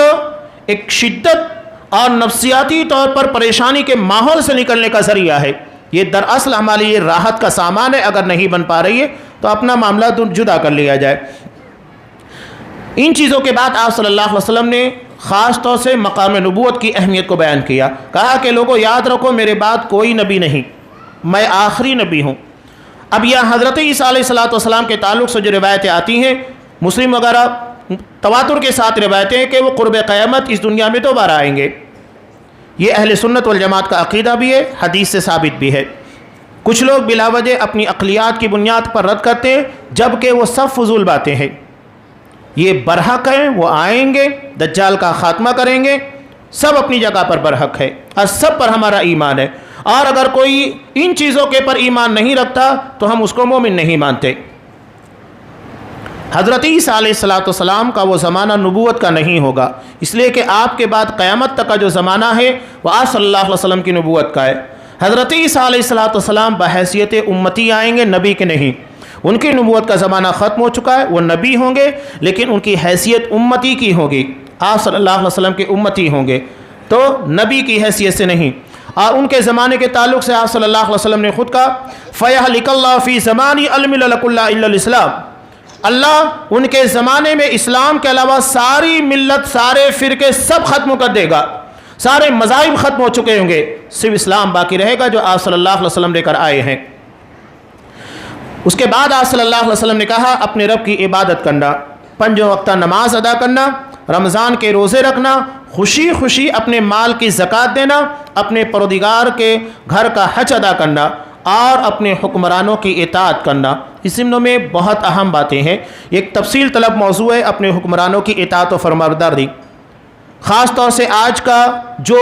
ایک شدت اور نفسیاتی طور پر پریشانی کے ماحول سے نکلنے کا ذریعہ ہے۔ یہ دراصل ہمارے لیے راحت کا سامان ہے۔ اگر نہیں بن پا رہی ہے تو اپنا معاملہ جدا کر لیا جائے۔ ان چیزوں کے بعد آپ صلی اللہ علیہ وسلم نے خاص طور سے مقام نبوت کی اہمیت کو بیان کیا، کہا کہ لوگوں یاد رکھو میرے بعد کوئی نبی نہیں، میں آخری نبی ہوں۔ اب یہ حضرت عیسیٰ علیہ السلام کے تعلق سے جو روایتیں آتی ہیں، مسلم وغیرہ تواتر کے ساتھ روایتیں ہیں کہ وہ قرب قیامت اس دنیا میں دوبارہ آئیں گے۔ یہ اہل سنت والجماعت کا عقیدہ بھی ہے، حدیث سے ثابت بھی ہے۔ کچھ لوگ بلا وجہ اپنی عقلیات کی بنیاد پر رد کرتے ہیں، جبکہ وہ سب فضول باتیں ہیں۔ یہ برحق ہیں، وہ آئیں گے، دجال کا خاتمہ کریں گے، سب اپنی جگہ پر برحق ہے اور سب پر ہمارا ایمان ہے، اور اگر کوئی ان چیزوں کے پر ایمان نہیں رکھتا تو ہم اس کو مومن نہیں مانتے۔ حضرت عیسیٰ علیہ السلام کا وہ زمانہ نبوت کا نہیں ہوگا، اس لیے کہ آپ کے بعد قیامت تک کا جو زمانہ ہے وہ آپ صلی اللہ علیہ وسلم کی نبوت کا ہے۔ حضرت عیسیٰ علیہ السلام بحیثیت امتی آئیں گے، نبی کے نہیں۔ ان کی نبوت کا زمانہ ختم ہو چکا ہے، وہ نبی ہوں گے لیکن ان کی حیثیت امتی کی ہوگی، آپ صلی اللہ علیہ وسلم کے امتی ہوں گے، تو نبی کی حیثیت سے نہیں۔ اور ان کے زمانے کے تعلق سے آپ صلی اللہ علیہ وسلم نے خود کہا فَيَهْلِكَ اللَّهُ فِي زَمَانِ أَلْمِلَ لَكُ اللَّهُ إِلَّا الْإِسْلَامِ، اللہ ان کے زمانے میں اسلام کے علاوہ ساری ملت، سارے فرقے سب ختم کر دے گا، سارے مذاہب ختم ہو چکے ہوں گے، صرف اسلام باقی رہے گا جو آپ صلی اللہ علیہ وسلم لے کر آئے ہیں۔ اس کے بعد آپ صلی اللہ علیہ وسلم نے کہا اپنے رب کی عبادت کرنا، 5 وقتہ نماز ادا کرنا، رمضان کے روزے رکھنا، خوشی خوشی اپنے مال کی زکوٰۃ دینا، اپنے پروردگار کے گھر کا حج ادا کرنا، اور اپنے حکمرانوں کی اطاعت کرنا۔ اس ضمن میں بہت اہم باتیں ہیں، ایک تفصیل طلب موضوع ہے اپنے حکمرانوں کی اطاعت و فرمانبرداری۔ خاص طور سے آج کا جو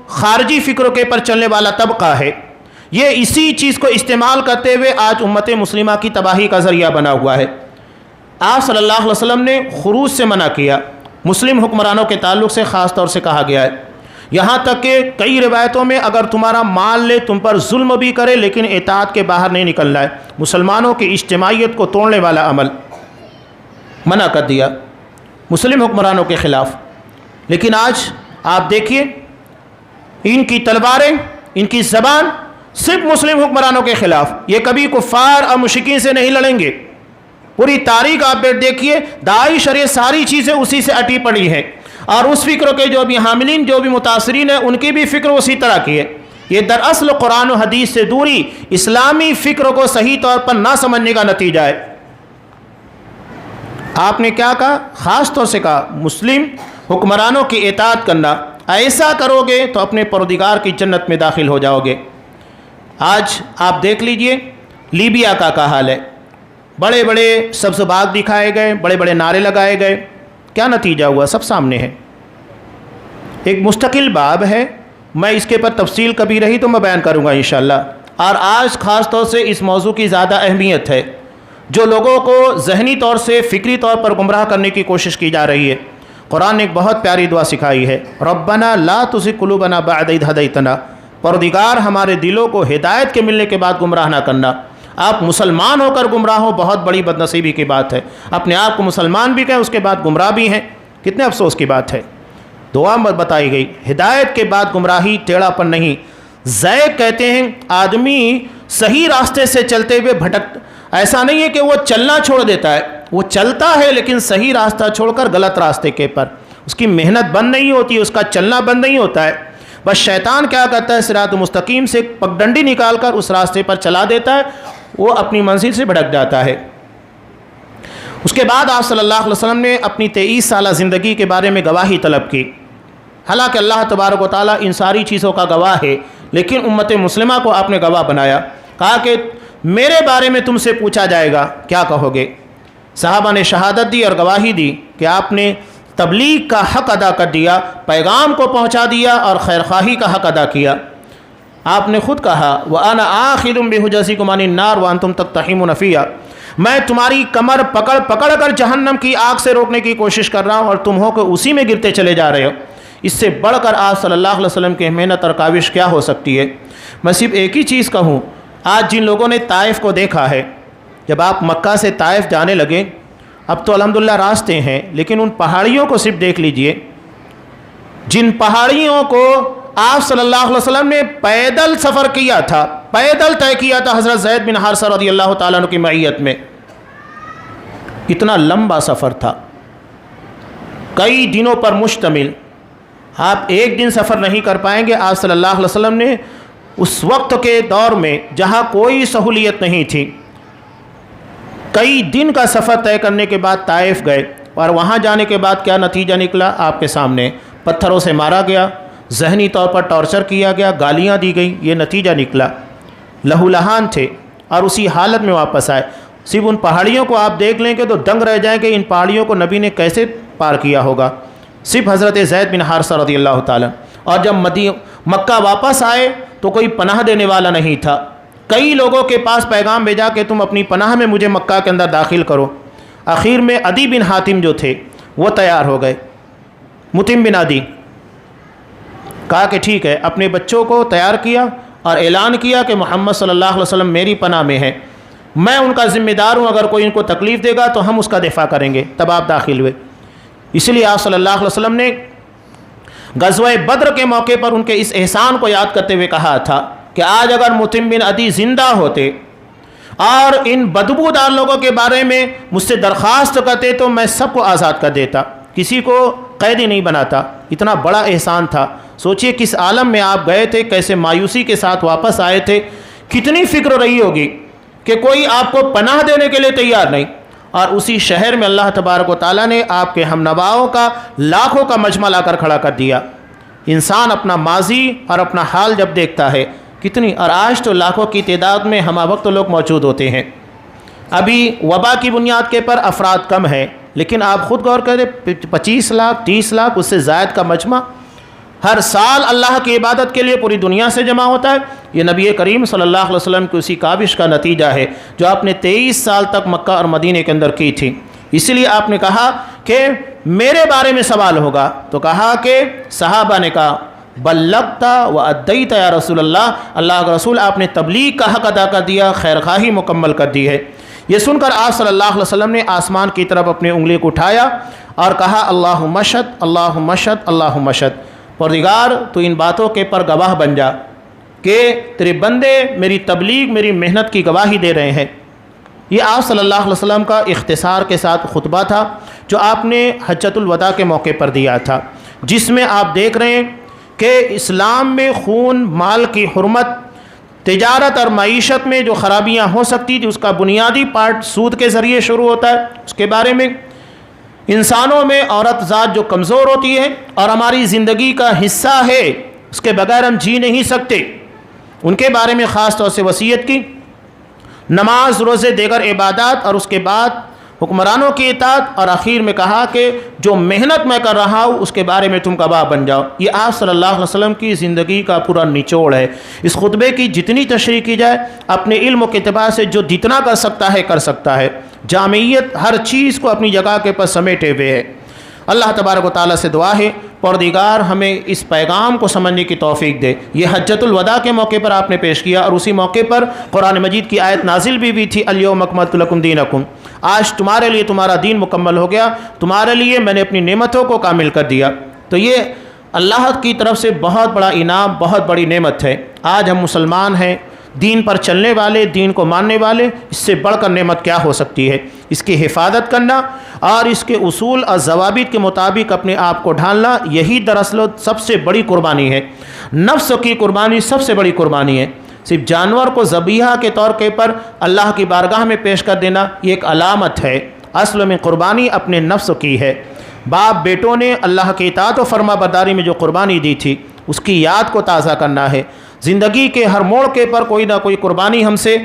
خارجی فکروں کے پر چلنے والا طبقہ ہے، یہ اسی چیز کو استعمال کرتے ہوئے آج امت مسلمہ کی تباہی کا ذریعہ بنا ہوا ہے۔ آپ صلی اللہ علیہ وسلم نے خروج سے منع کیا، مسلم حکمرانوں کے تعلق سے خاص طور سے کہا گیا ہے، یہاں تک کہ کئی روایتوں میں اگر تمہارا مال لے، تم پر ظلم بھی کرے، لیکن اطاعت کے باہر نہیں نکلنا ہے۔ مسلمانوں کی اجتماعیت کو توڑنے والا عمل منع کر دیا مسلم حکمرانوں کے خلاف۔ لیکن آج آپ دیکھیے ان کی تلواریں، ان کی زبان صرف مسلم حکمرانوں کے خلاف، یہ کبھی کفار اور مشرکین سے نہیں لڑیں گے۔ پوری تاریخ آپ دیکھیے، داعش اور یہ ساری چیزیں اسی سے اٹی پڑی ہیں، اور اس فکر کے جو بھی حاملین، جو بھی متاثرین ہیں، ان کی بھی فکر اسی طرح کی ہے۔ یہ دراصل قرآن و حدیث سے دوری، اسلامی فکر کو صحیح طور پر نہ سمجھنے کا نتیجہ ہے۔ آپ نے کیا کہا؟ خاص طور سے کہا مسلم حکمرانوں کی اطاعت کرنا، ایسا کرو گے تو اپنے پروردگار کی جنت میں داخل ہو جاؤ گے۔ آج آپ دیکھ لیجئے لیبیا کا کیا حال ہے، بڑے بڑے سبز باغ دکھائے گئے، بڑے بڑے نعرے لگائے گئے، کیا نتیجہ ہوا؟ سب سامنے ہے۔ ایک مستقل باب ہے، میں اس کے پر تفصیل کبھی رہی تو میں بیان کروں گا انشاءاللہ۔ اور آج خاص طور سے اس موضوع کی زیادہ اہمیت ہے، جو لوگوں کو ذہنی طور سے، فکری طور پر گمراہ کرنے کی کوشش کی جا رہی ہے۔ قرآن نے ایک بہت پیاری دعا سکھائی ہے، ربنا لا تزغ قلوبنا بعد اذ ہدیتنا، پروردگار ہمارے دلوں کو ہدایت کے ملنے کے بعد گمراہ نہ کرنا۔ آپ مسلمان ہو کر گمراہ ہو، بہت بڑی بدنصیبی کی بات ہے۔ اپنے آپ کو مسلمان بھی کہیں، اس کے بعد گمراہ بھی ہیں، کتنے افسوس کی بات ہے۔ دعا بتائی گئی، ہدایت کے بعد گمراہی، ٹیڑھا پن نہیں۔ زیغ کہتے ہیں آدمی صحیح راستے سے چلتے ہوئے بھٹک، ایسا نہیں ہے کہ وہ چلنا چھوڑ دیتا ہے، وہ چلتا ہے لیکن صحیح راستہ چھوڑ کر غلط راستے کے پر، اس کی محنت بند نہیں ہوتی، اس کا چلنا بند نہیں ہوتا ہے۔ بس شیطان کیا کرتا ہے، صراط مستقیم سے پگڈنڈی نکال کر اس راستے پر چلا دیتا ہے، وہ اپنی منزل سے بھٹک جاتا ہے۔ اس کے بعد آپ صلی اللہ علیہ وسلم نے اپنی 23 سالہ زندگی کے بارے میں گواہی طلب کی، حالانکہ اللہ تبارک و تعالیٰ ان ساری چیزوں کا گواہ ہے، لیکن امت مسلمہ کو آپ نے گواہ بنایا، کہا کہ میرے بارے میں تم سے پوچھا جائے گا کیا کہو گے؟ صحابہ نے شہادت دی اور گواہی دی کہ آپ نے تبلیغ کا حق ادا کر دیا، پیغام کو پہنچا دیا اور خیرخواہی کا حق ادا کیا۔ آپ نے خود کہا وَأَنَا آخِذٌ بِحُجَزِكُمْ عَنِ النَّارِ وَأَنْتُمْ تَقْتَحِمُونَ فِيهَا، میں تمہاری کمر پکڑ پکڑ کر جہنم کی آگ سے روکنے کی کوشش کر رہا ہوں اور تم ہو کہ اسی میں گرتے چلے جا رہے ہو۔ اس سے بڑھ کر آپ صلی اللہ علیہ وسلم کی محنت اور کاوش کیا ہو سکتی ہے؟ میں صرف ایک ہی چیز کہوں، آج جن لوگوں نے طائف کو دیکھا ہے، جب آپ مکہ سے طائف جانے لگے، اب تو الحمدللہ راستے ہیں، لیکن ان پہاڑیوں کو صرف دیکھ لیجئے، جن پہاڑیوں کو آپ صلی اللہ علیہ وسلم نے پیدل سفر کیا تھا، پیدل طے کیا تھا حضرت زید بن حارثہ رضی اللہ تعالیٰ عنہ کی معیت میں، اتنا لمبا سفر تھا، کئی دنوں پر مشتمل۔ آپ ایک دن سفر نہیں کر پائیں گے۔ آپ صلی اللہ علیہ وسلم نے اس وقت کے دور میں جہاں کوئی سہولیت نہیں تھی، کئی دن کا سفر طے کرنے کے بعد طائف گئے، اور وہاں جانے کے بعد کیا نتیجہ نکلا آپ کے سامنے؟ پتھروں سے مارا گیا، ذہنی طور پر ٹارچر کیا گیا، گالیاں دی گئیں، یہ نتیجہ نکلا۔ لہو لہان تھے اور اسی حالت میں واپس آئے۔ صرف ان پہاڑیوں کو آپ دیکھ لیں گے تو دنگ رہ جائیں کہ ان پہاڑیوں کو نبی نے کیسے پار کیا ہوگا، صرف حضرت زید بن حارثہ رضی اللہ تعالیٰ۔ اور جب مکہ واپس آئے تو کوئی پناہ دینے والا نہیں تھا، کئی لوگوں کے پاس پیغام بھیجا کہ تم اپنی پناہ میں مجھے مکہ کے اندر داخل کرو۔ آخر میں عدی بن حاتم جو تھے وہ تیار ہو گئے، متم بن عدی، کہا کہ ٹھیک ہے، اپنے بچوں کو تیار کیا اور اعلان کیا کہ محمد صلی اللہ علیہ وسلم میری پناہ میں ہے، میں ان کا ذمہ دار ہوں، اگر کوئی ان کو تکلیف دے گا تو ہم اس کا دفاع کریں گے۔ تب آپ داخل ہوئے۔ اس لیے آپ صلی اللہ علیہ وسلم نے غزوہ بدر کے موقع پر ان کے اس احسان کو یاد کرتے ہوئے کہا تھا کہ آج اگر متم بن عدی زندہ ہوتے اور ان بدبودار لوگوں کے بارے میں مجھ سے درخواست کرتے تو میں سب کو آزاد کر دیتا، کسی کو قیدی نہیں بناتا۔ اتنا بڑا احسان تھا۔ سوچئے کس عالم میں آپ گئے تھے، کیسے مایوسی کے ساتھ واپس آئے تھے، کتنی فکر رہی ہوگی کہ کوئی آپ کو پناہ دینے کے لیے تیار نہیں، اور اسی شہر میں اللہ تبارک و تعالیٰ نے آپ کے ہم نواؤں کا لاکھوں کا مجمع لا کر کھڑا کر دیا۔ انسان اپنا ماضی اور اپنا حال جب دیکھتا ہے کتنی، اور آج تو لاکھوں کی تعداد میں ہمہ وقت لوگ موجود ہوتے ہیں۔ ابھی وبا کی بنیاد کے پر افراد کم ہیں، لیکن آپ خود غور کریں 25 لاکھ 30 لاکھ اس سے زائد کا مجمع ہر سال اللہ کی عبادت کے لیے پوری دنیا سے جمع ہوتا ہے۔ یہ نبی کریم صلی اللہ علیہ وسلم کی اسی کاوش کا نتیجہ ہے جو آپ نے 23 سال تک مکہ اور مدینے کے اندر کی تھی۔ اس لیے آپ نے کہا کہ میرے بارے میں سوال ہوگا، تو کہا کہ صحابہ نے کہا بلغت و ادیت یا رسول اللہ، اللہ کے رسول آپ نے تبلیغ کا حق ادا کر دیا، خیرخواہی مکمل کر دی ہے۔ یہ سن کر آپ صلی اللہ علیہ وسلم نے آسمان کی طرف اپنی انگلی کو اٹھایا اور کہا اللہم اشہد اللہم اشہد اللہم اشہد، پروردگار تو ان باتوں کے پر گواہ بن جا کہ تیرے بندے میری تبلیغ میری محنت کی گواہی دے رہے ہیں۔ یہ آپ صلی اللہ علیہ وسلم کا اختصار کے ساتھ خطبہ تھا جو آپ نے حجۃ الوداع کے موقع پر دیا تھا، جس میں آپ دیکھ رہے ہیں کہ اسلام میں خون مال کی حرمت، تجارت اور معیشت میں جو خرابیاں ہو سکتی تھی اس کا بنیادی پارٹ سود کے ذریعے شروع ہوتا ہے۔ اس کے بارے میں انسانوں میں عورت ذات جو کمزور ہوتی ہے اور ہماری زندگی کا حصہ ہے، اس کے بغیر ہم جی نہیں سکتے، ان کے بارے میں خاص طور سے وصیت کی۔ نماز، روزے، دیگر عبادات، اور اس کے بعد حکمرانوں کی اطاعت، اور آخر میں کہا کہ جو محنت میں کر رہا ہوں اس کے بارے میں تم گواہ بن جاؤ۔ یہ آپ صلی اللہ علیہ وسلم کی زندگی کا پورا نچوڑ ہے۔ اس خطبے کی جتنی تشریح کی جائے اپنے علم و اعتبار سے جو جتنا کر سکتا ہے کر سکتا ہے، جامعیت ہر چیز کو اپنی جگہ کے پر سمیٹے ہوئے ہے۔ اللہ تبارک و تعالیٰ سے دعا ہے پروردگار ہمیں اس پیغام کو سمجھنے کی توفیق دے۔ یہ حجۃ الوداع کے موقع پر آپ نے پیش کیا، اور اسی موقع پر قرآن مجید کی آیت نازل بھی تھی الیوم اکملت لکم دینکم، آج تمہارے لیے تمہارا دین مکمل ہو گیا، تمہارے لیے میں نے اپنی نعمتوں کو کامل کر دیا۔ تو یہ اللہ کی طرف سے بہت بڑا انعام، بہت بڑی نعمت ہے۔ آج ہم مسلمان ہیں، دین پر چلنے والے، دین کو ماننے والے، اس سے بڑھ کر نعمت کیا ہو سکتی ہے؟ اس کی حفاظت کرنا اور اس کے اصول اور ضوابط کے مطابق اپنے آپ کو ڈھالنا، یہی دراصل سب سے بڑی قربانی ہے۔ نفس کی قربانی سب سے بڑی قربانی ہے۔ صرف جانور کو ذبیحہ کے طور کے پر اللہ کی بارگاہ میں پیش کر دینا یہ ایک علامت ہے، اصل میں قربانی اپنے نفس کی ہے۔ باپ بیٹوں نے اللہ کی اطاعت و فرما برداری میں جو قربانی دی تھی اس کی یاد کو تازہ کرنا ہے۔ زندگی کے ہر موڑ کے پر کوئی نہ کوئی قربانی ہم سے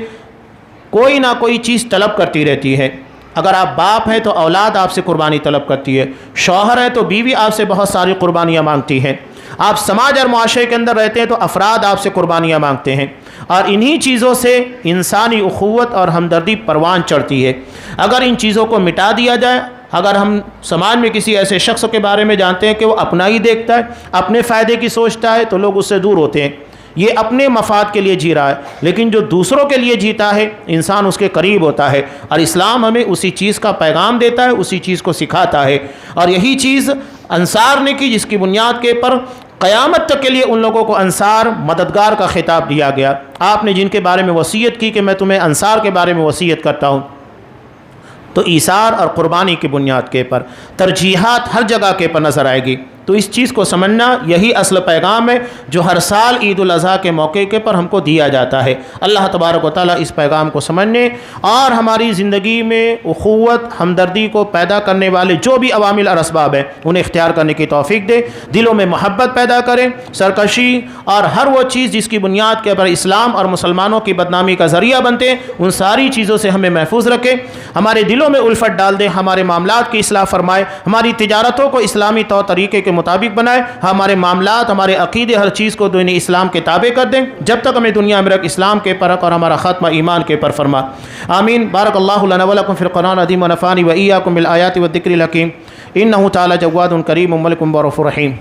کوئی نہ کوئی چیز طلب کرتی رہتی ہے۔ اگر آپ باپ ہیں تو اولاد آپ سے قربانی طلب کرتی ہے، شوہر ہے تو بیوی آپ سے بہت ساری قربانیاں مانگتی ہے، آپ سماج اور معاشرے کے اندر رہتے ہیں تو افراد آپ سے قربانیاں مانگتے ہیں، اور انہی چیزوں سے انسانی اخوت اور ہمدردی پروان چڑھتی ہے۔ اگر ان چیزوں کو مٹا دیا جائے، اگر ہم سماج میں کسی ایسے شخص کے بارے میں جانتے ہیں کہ وہ اپنا ہی دیکھتا ہے، اپنے فائدے کی سوچتا ہے، تو لوگ اس سے دور ہوتے ہیں، یہ اپنے مفاد کے لیے جی رہا ہے، لیکن جو دوسروں کے لیے جیتا ہے انسان اس کے قریب ہوتا ہے، اور اسلام ہمیں اسی چیز کا پیغام دیتا ہے، اسی چیز کو سکھاتا ہے، اور یہی چیز انصار نے کی، جس کی بنیاد کے پر قیامت تک کے لیے ان لوگوں کو انصار مددگار کا خطاب دیا گیا۔ آپ نے جن کے بارے میں وصیت کی کہ میں تمہیں انصار کے بارے میں وصیت کرتا ہوں، تو ایثار اور قربانی کی بنیاد کے پر ترجیحات ہر جگہ کے پر نظر آئے گی۔ تو اس چیز کو سمجھنا یہی اصل پیغام ہے جو ہر سال عید الاضحیٰ کے موقع کے پر ہم کو دیا جاتا ہے۔ اللہ تبارک و تعالیٰ اس پیغام کو سمجھنے اور ہماری زندگی میں اخوت ہمدردی کو پیدا کرنے والے جو بھی عوامل اور اسباب ہیں انہیں اختیار کرنے کی توفیق دے، دلوں میں محبت پیدا کرے، سرکشی اور ہر وہ چیز جس کی بنیاد کے پر اسلام اور مسلمانوں کی بدنامی کا ذریعہ بنتے ہیں ان ساری چیزوں سے ہمیں محفوظ رکھے، ہمارے دلوں میں الفت ڈال دے، ہمارے معاملات کی اصلاح فرمائے، ہماری تجارتوں کو اسلامی طور طریقے کے مطابق بنائے، ہمارے معاملات، ہمارے عقیدے، ہر چیز کو دین اسلام کے تابع کر دیں، جب تک ہمیں دنیا میں رکھ اسلام کے پر اور ہمارا خاتمہ ایمان کے پر فرما۔ آمین۔ بارک اللہ لنا ولکم فی القرآن العظیم ونفعنی وإیاکم بالآیات والذکر الحکیم، انہ تعالی جواد کریم ملک رؤوف رحیم۔